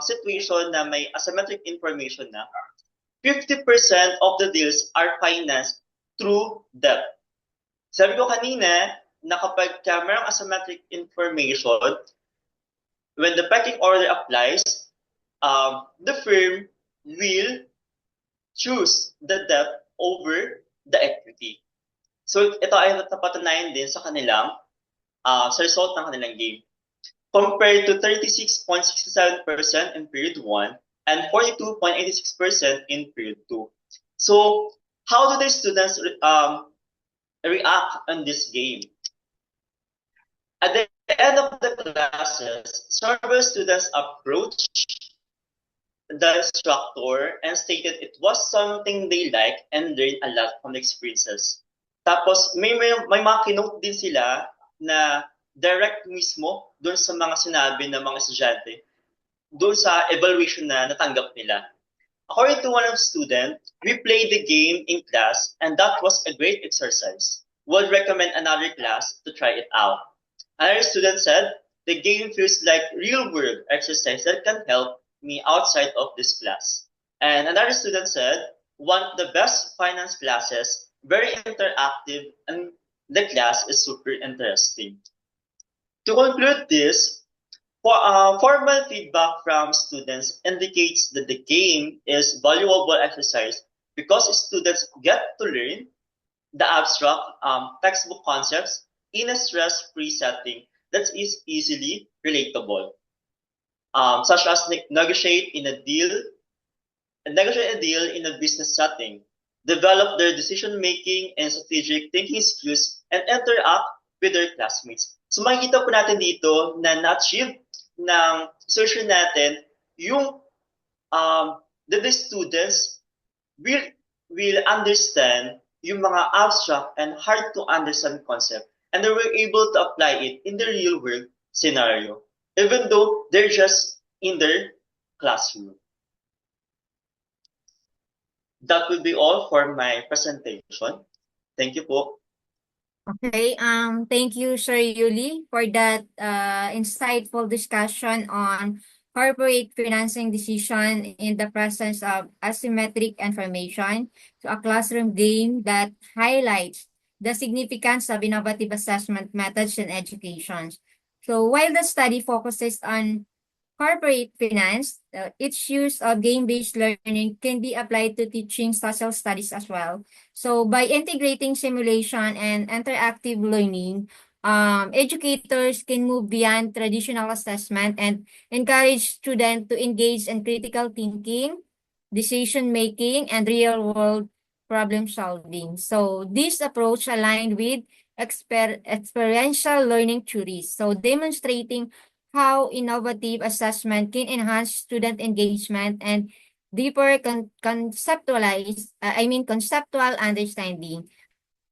situation na may asymmetric information na, 50% of the deals are financed through debt. Sabi ko kanina na kapag merong asymmetric information, when the pecking order applies, the firm will choose the debt over the equity. So ito ay napatunayan din sa kanilang sa result ng kanilang game. Compared to 36.67% in period 1 and 42.86% in period 2. So how do the students react on this game? At the end of the classes, several students approached the instructor and stated it was something they liked and learned a lot from the experiences. Tapos may mga kinote din sila na direct mismo doon sa mga sinabi ng mga estudyante, doon sa evaluation na natanggap nila. According to one of the students, we played the game in class and that was a great exercise. Would recommend another class to try it out. Another student said, the game feels like real-world exercise that can help me outside of this class. And another student said, one of the best finance classes, very interactive, and the class is super interesting. To conclude this, formal feedback from students indicates that the game is valuable exercise because students get to learn the abstract textbook concepts in a stress-free setting that is easily relatable. Such as negotiate a deal in a business setting, develop their decision-making and strategic thinking skills, and interact with their classmates. So makikita po natin dito na na-achieve ng session natin yung that the students will understand yung mga abstract and hard to understand concept, and they were able to apply it in the real world scenario, even though they're just in their classroom. That will be all for my presentation. Thank you po. Okay, thank you, Sir Yuli, for that insightful discussion on corporate financing decision in the presence of asymmetric information. So a classroom game that highlights the significance of innovative assessment methods in education. So while the study focuses on corporate finance, its use of game-based learning can be applied to teaching social studies as well. So by integrating simulation and interactive learning, educators can move beyond traditional assessment and encourage students to engage in critical thinking, decision making, and real-world problem solving. So this approach aligned with experiential learning theories, so demonstrating how innovative assessment can enhance student engagement and deeper conceptual understanding.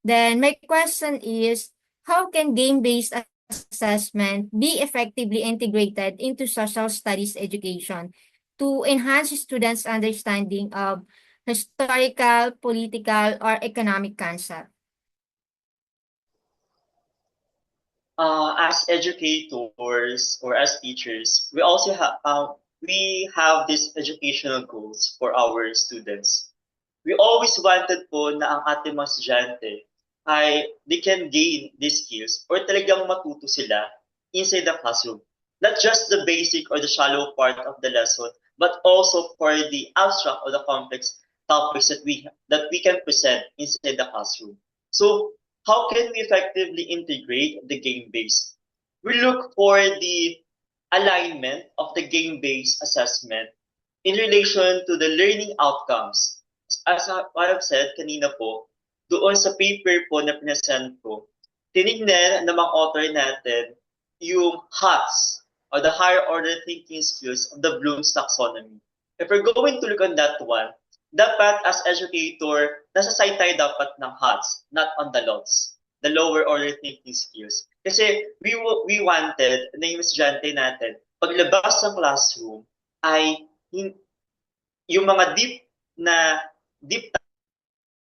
Then my question is, how can game-based assessment be effectively integrated into social studies education to enhance students' understanding of historical, political, or economic concepts? As educators or as teachers, we have these educational goals for our students. We always wanted po na ang ating mga estudyante ay they can gain these skills or talagang matuto sila inside the classroom. Not just the basic or the shallow part of the lesson, but also for the abstract or the complex topics that we can present inside the classroom. So how can we effectively integrate the game based? We look for the alignment of the game based assessment in relation to the learning outcomes. As I have said kanina po, doon sa paper po na pinasend ko, tinignan ng mga author natin yung HOTS or the higher order thinking skills of the Bloom's taxonomy. If we're going to look on that one, dapat as educator, nasa side tayo dapat ng HOTS, not on the LOTS, the lower order thinking skills. Kasi we wanted na yung estudyante natin, paglabas ng classroom, ay yung mga deep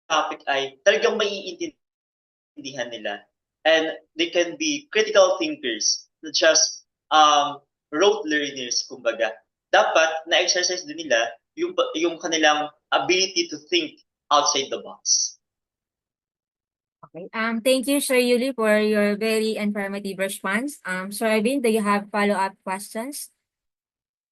topic ay talagang maiintindihan nila. And they can be critical thinkers, not just rote learners, kumbaga. Dapat na-exercise din nila yung kanilang ability to think outside the box. Okay. Thank you, Sir Yuli, for your very informative response. Sir Irvin, do you have follow-up questions?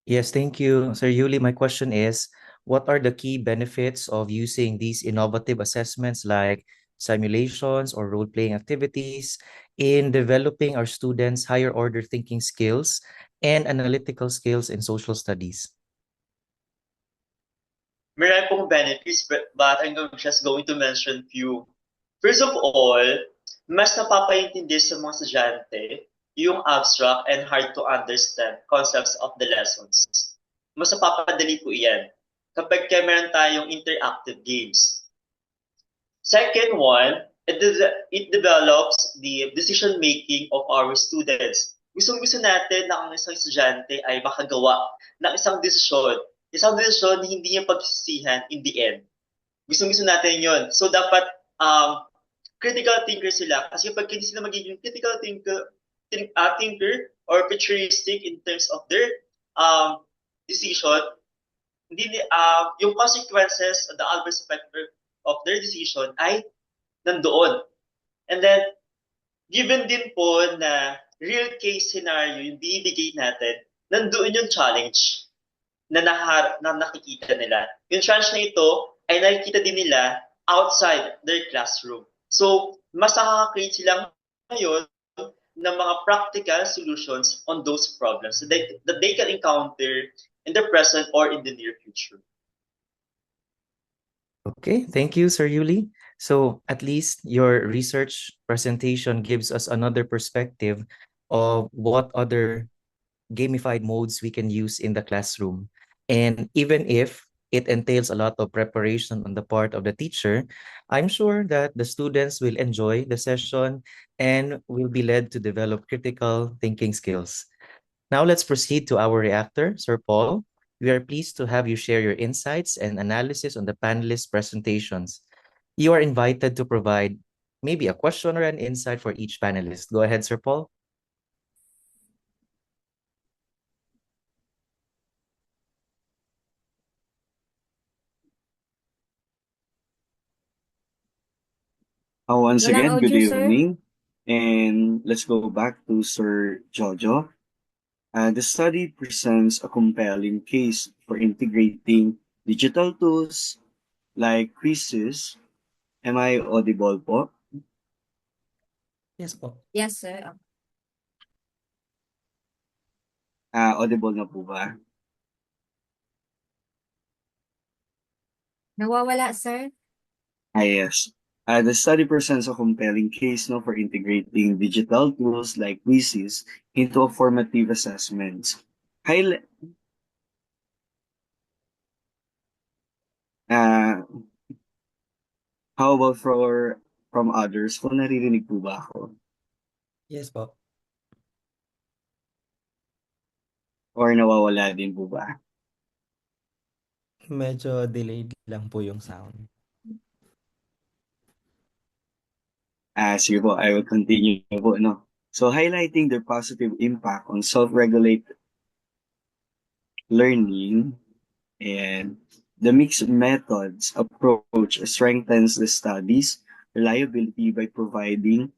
Yes, thank you, Sir Yuli. My question is, what are the key benefits of using these innovative assessments like simulations or role-playing activities in developing our students' higher order thinking skills and analytical skills in social studies? Marami pong benefits, but I'm just going to mention few. First of all, mas napapaintindi sa mga estudyante yung abstract and hard to understand concepts of the lessons. Mas napapadali po iyan kapag meron tayong interactive games. Second one, it develops the decision making of our students. Gustong-gusto natin na ang isang estudyante ay makagawa ng isang desisyon na hindi niya pagsisihan in the end. Gustong-gusto natin yon. So dapat critical thinker sila. Kasi kapag hindi sila magiging critical thinker or futuristic in terms of their decision, yung consequences of the adverse effect of their decision ay nandoon. And then, given din po na real case scenario yung binibigay natin, nandoon yung challenge na nakikita nila. Yung challenge na ito ay nakikita din nila outside their classroom. So, mas nakaka-create silang ngayon ng mga practical solutions on those problems that they can encounter in the present or in the near future. Okay, thank you, Sir Yuli. So at least your research presentation gives us another perspective of what other gamified modes we can use in the classroom. And even if it entails a lot of preparation on the part of the teacher, I'm sure that the students will enjoy the session and will be led to develop critical thinking skills. Now let's proceed to our reactor, Sir Paul. We are pleased to have you share your insights and analysis on the panelists' presentations. You are invited to provide maybe a question or an insight for each panelist. Go ahead, Sir Paul. Once Walang again, good audio, sir. evening. And let's go back to Sir Jojo. The study presents a compelling case for integrating digital tools like quizzes. Am I audible po? Yes po. Yes, sir. Audible na po ba? Nawawala, sir. Yes. The study presents a compelling case no, for integrating digital tools like quizzes into formative assessments. Highli- uh, how about from others? Kung naririnig po ba ako? Yes po. Or nawawala din po ba? Medyo delayed lang po yung sound. Sige po, I will continue po, no? So, highlighting their positive impact on self-regulate learning and the mixed methods approach strengthens the study's reliability by providing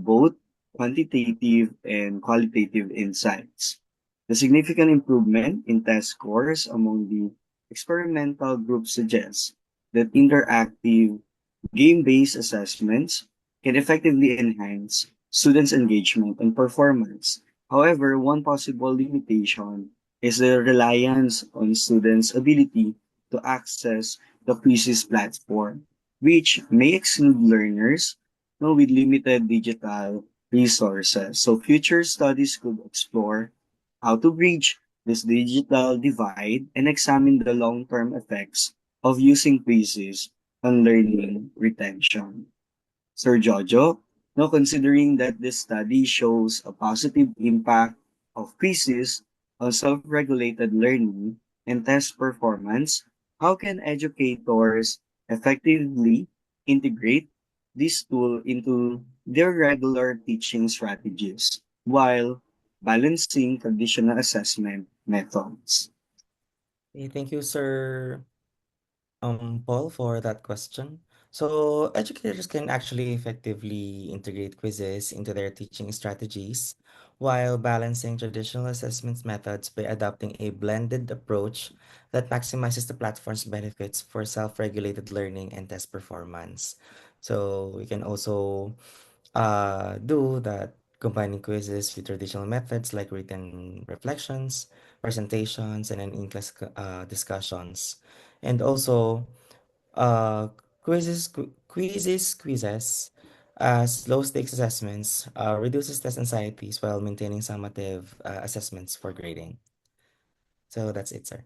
both quantitative and qualitative insights. The significant improvement in test scores among the experimental group suggests that interactive game-based assessments can effectively enhance students' engagement and performance. However, one possible limitation is the reliance on students' ability to access the quizzes platform, which may exclude learners with limited digital resources. So future studies could explore how to bridge this digital divide and examine the long-term effects of using quizzes on learning retention. Sir Jojo, now considering that this study shows a positive impact of quizzes on self-regulated learning and test performance, how can educators effectively integrate this tool into their regular teaching strategies while balancing traditional assessment methods? Okay, thank you, Sir Paul, for that question. So educators can actually effectively integrate quizzes into their teaching strategies while balancing traditional assessment methods by adopting a blended approach that maximizes the platform's benefits for self-regulated learning and test performance. So we can also do that, combining quizzes with traditional methods like written reflections, presentations, and in-class discussions. And also, uh, quizzes as low-stakes assessments reduces test anxieties while maintaining summative assessments for grading. So that's it, sir.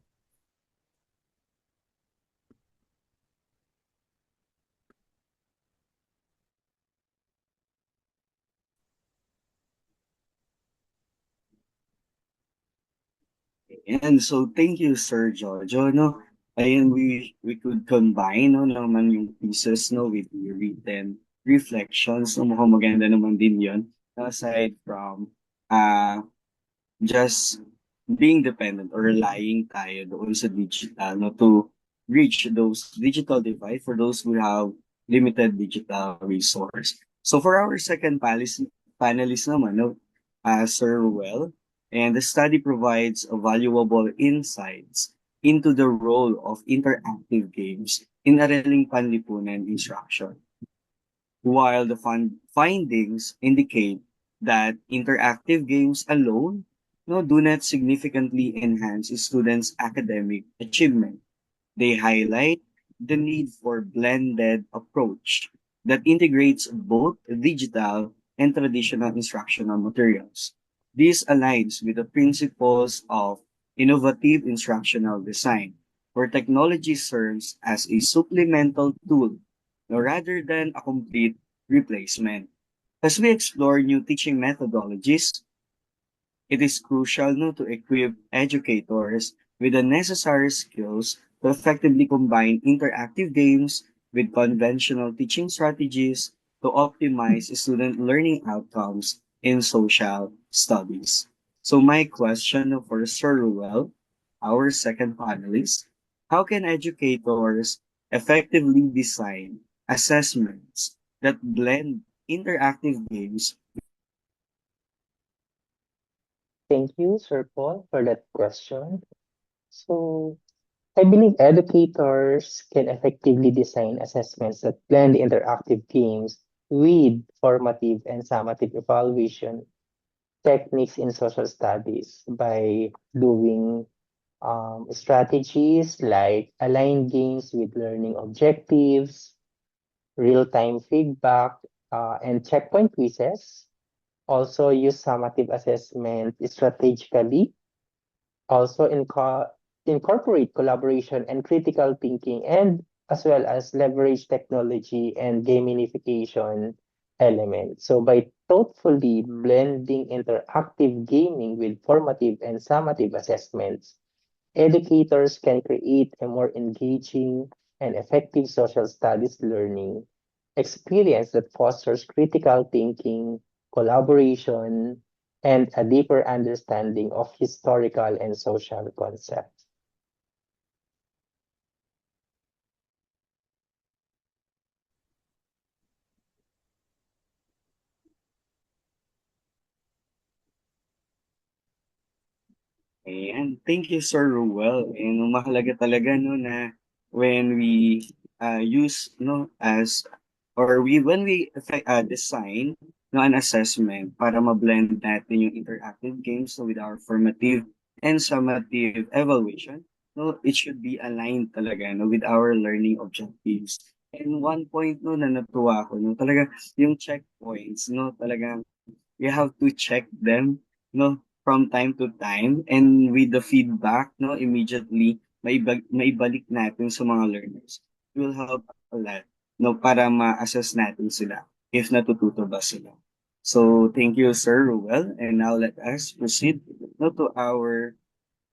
And so thank you, Sir Jojo, no? Ayun, we could combine, no, naman yung pieces, no, with the written reflections. So mukhang maganda naman din yun. Aside from, uh, just being dependent or relying tayo doon sa digital, no, to reach those digital divide for those who have limited digital resource. So for our second panelist naman, no, Sir Ruel, and the study provides a valuable insights into the role of interactive games in araling panlipunan instruction. While the findings indicate that interactive games alone do not significantly enhance students' academic achievement, they highlight the need for blended approach that integrates both digital and traditional instructional materials. This aligns with the principles of innovative instructional design, where technology serves as a supplemental tool rather than a complete replacement. As we explore new teaching methodologies, it is crucial to equip educators with the necessary skills to effectively combine interactive games with conventional teaching strategies to optimize student learning outcomes in social studies. So my question for Sir Ruel, our second panelist, how can educators effectively design assessments that blend interactive games? Thank you, Sir Paul, for that question. So, I believe educators can effectively design assessments that blend interactive games with formative and summative evaluation techniques in social studies by doing strategies like align games with learning objectives, real-time feedback, and checkpoint quizzes. Also use summative assessment strategically. Also incorporate collaboration and critical thinking, and as well as leverage technology and gamification elements. So by thoughtfully blending interactive gaming with formative and summative assessments, educators can create a more engaging and effective social studies learning experience that fosters critical thinking, collaboration, and a deeper understanding of historical and social concepts. Ayan. Thank you, Sir Ruel. And mahalaga talaga no na when we use no as or we when we design no an assessment para ma-blend natin yung interactive games no, with our formative and summative evaluation, no, it should be aligned talaga no with our learning objectives. And one point no na natuwa ko no talaga yung checkpoints no talagang you have to check them no from time to time, and with the feedback no immediately maibalik natin sa mga learners. It will help a lot no para ma-assess natin sila if natututo ba sila. So thank you, Sir Ruel, and now let us proceed no to our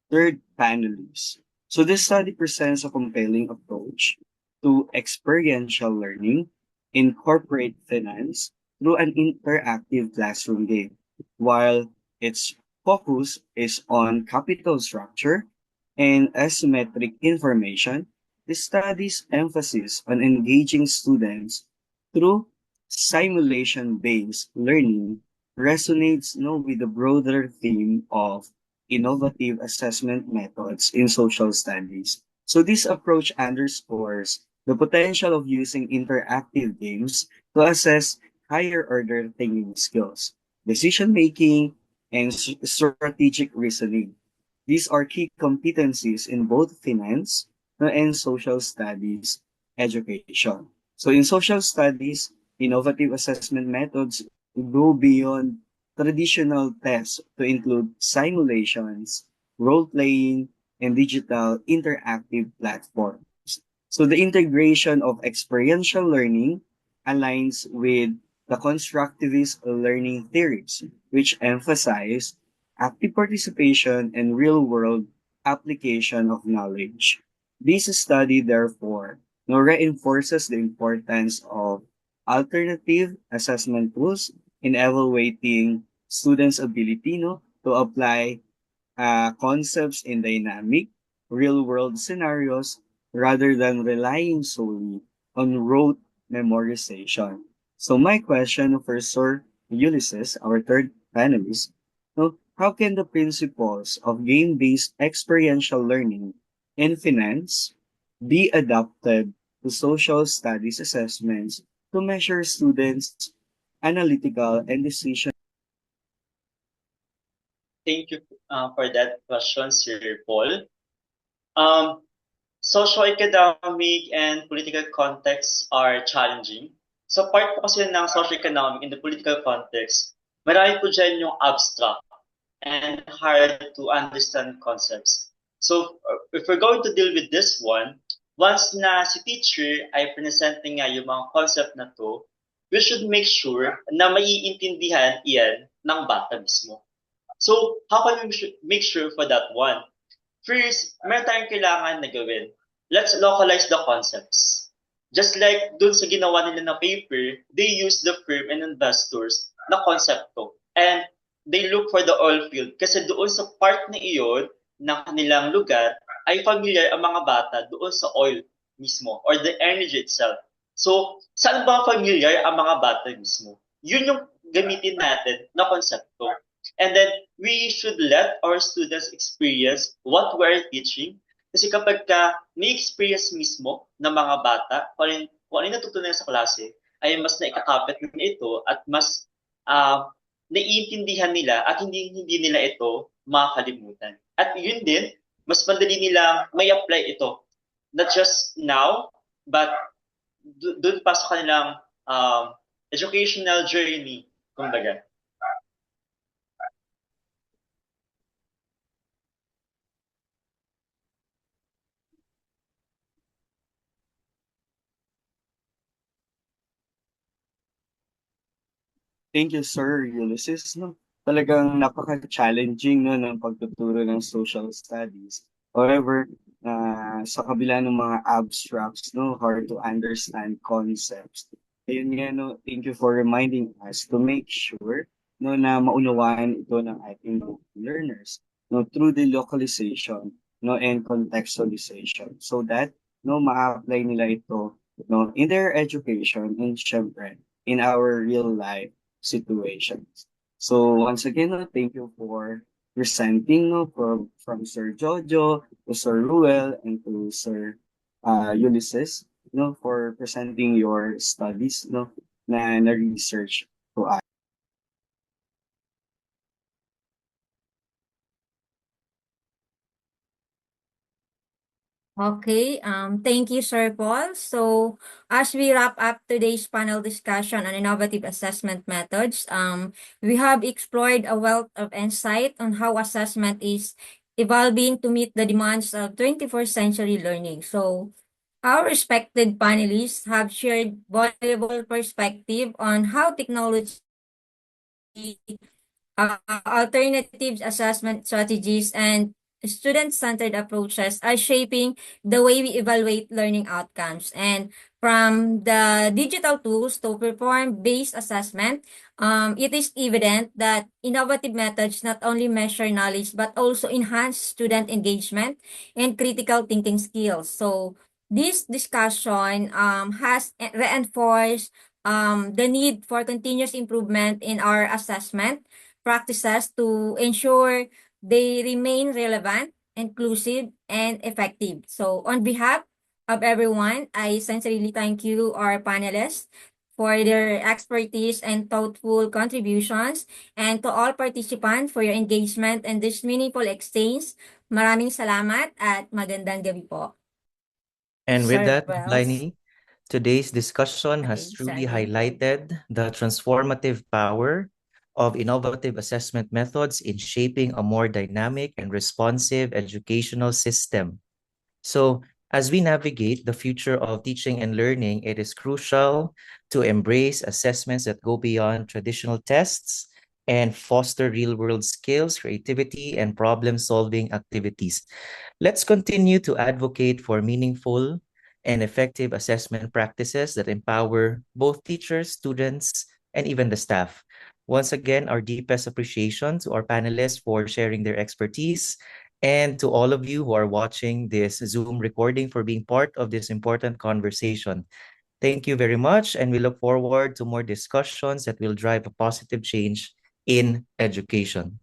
third panelist. So this study presents a compelling approach to experiential learning in corporate finance through an interactive classroom game. While its focus is on capital structure and asymmetric information, the study's emphasis on engaging students through simulation-based learning resonates no, with the broader theme of innovative assessment methods in social studies. So this approach underscores the potential of using interactive games to assess higher order thinking skills, decision making, and strategic reasoning. These are key competencies in both finance and social studies education. So in social studies, innovative assessment methods go beyond traditional tests to include simulations, role-playing, and digital interactive platforms. So the integration of experiential learning aligns with the constructivist learning theories, which emphasize active participation and real-world application of knowledge. This study, therefore, no, reinforces the importance of alternative assessment tools in evaluating students' ability no, to apply concepts in dynamic, real-world scenarios rather than relying solely on rote memorization. So my question for Sir Ulysses, our third panelist, no, how can the principles of game-based experiential learning in finance be adapted to social studies assessments to measure students' analytical and decision? Thank you for that question, Sir Paul. Um, Socio-economic and political contexts are challenging. So part po kasi ng socio-economic and the political context, marami po dyan yung abstract and hard to understand concepts. So if we're going to deal with this one, once na si teacher ay presenting nga yung mga concept na to, we should make sure na maiintindihan iyan ng bata mismo. So how can we make sure for that one? First, meron tayong kailangan na gawin. Let's localize the concepts. Just like dun sa ginawa nila na paper, they use the firm and investors na konsepto. And they look for the oil field kasi doon sa part na iyon ng kanilang lugar ay familiar ang mga bata doon sa oil mismo or the energy itself. So, saan ba familiar ang mga bata mismo? Yun yung gamitin natin na konsepto. And then, we should let our students experience what we're teaching. Kasi kapag ka ni-experience mismo ng mga bata, kung ano yung natutunan sa klase, ay mas naikakapit nila ito at mas naiintindihan nila at hindi nila ito makakalimutan. At yun din, mas madali nila may apply ito. Not just now, but doon pa sa kanilang educational journey, kumbaga. Thank you, Sir Ulysses. No? Talagang napaka-challenging no, ng pagtuturo ng social studies. However, sa kabila ng mga abstracts, no, hard to understand concepts, ayun nga, no, thank you for reminding us to make sure no, na maunawaan ito ng ating learners no, through the localization no, and contextualization so that no, ma-apply nila ito no, in their education and syempre in our real life situations. So once again, thank you for presenting from Sir Jojo to Sir Ruel and to Sir Ulysses for presenting your studies na research to us. Okay, thank you, Sir Paul. So, as we wrap up today's panel discussion on innovative assessment methods, we have explored a wealth of insight on how assessment is evolving to meet the demands of 21st century learning. So, our respected panelists have shared valuable perspective on how technology, alternatives assessment strategies, and student-centered approaches are shaping the way we evaluate learning outcomes. And from the digital tools to perform-based assessment, it is evident that innovative methods not only measure knowledge but also enhance student engagement and critical thinking skills. So this discussion has reinforced the need for continuous improvement in our assessment practices to ensure they remain relevant, inclusive, and effective. So on behalf of everyone, I sincerely thank you, our panelists, for their expertise and thoughtful contributions, and to all participants for your engagement and this meaningful exchange. Maraming salamat at magandang gabi po. And with Sir that, Wells. Lainey, today's discussion has Okay, truly sorry. highlighted the transformative power of innovative assessment methods in shaping a more dynamic and responsive educational system. So, as we navigate the future of teaching and learning, it is crucial to embrace assessments that go beyond traditional tests and foster real-world skills, creativity, and problem-solving activities. Let's continue to advocate for meaningful and effective assessment practices that empower both teachers, students, and even the staff. Once again, our deepest appreciation to our panelists for sharing their expertise, and to all of you who are watching this Zoom recording for being part of this important conversation. Thank you very much, and we look forward to more discussions that will drive a positive change in education.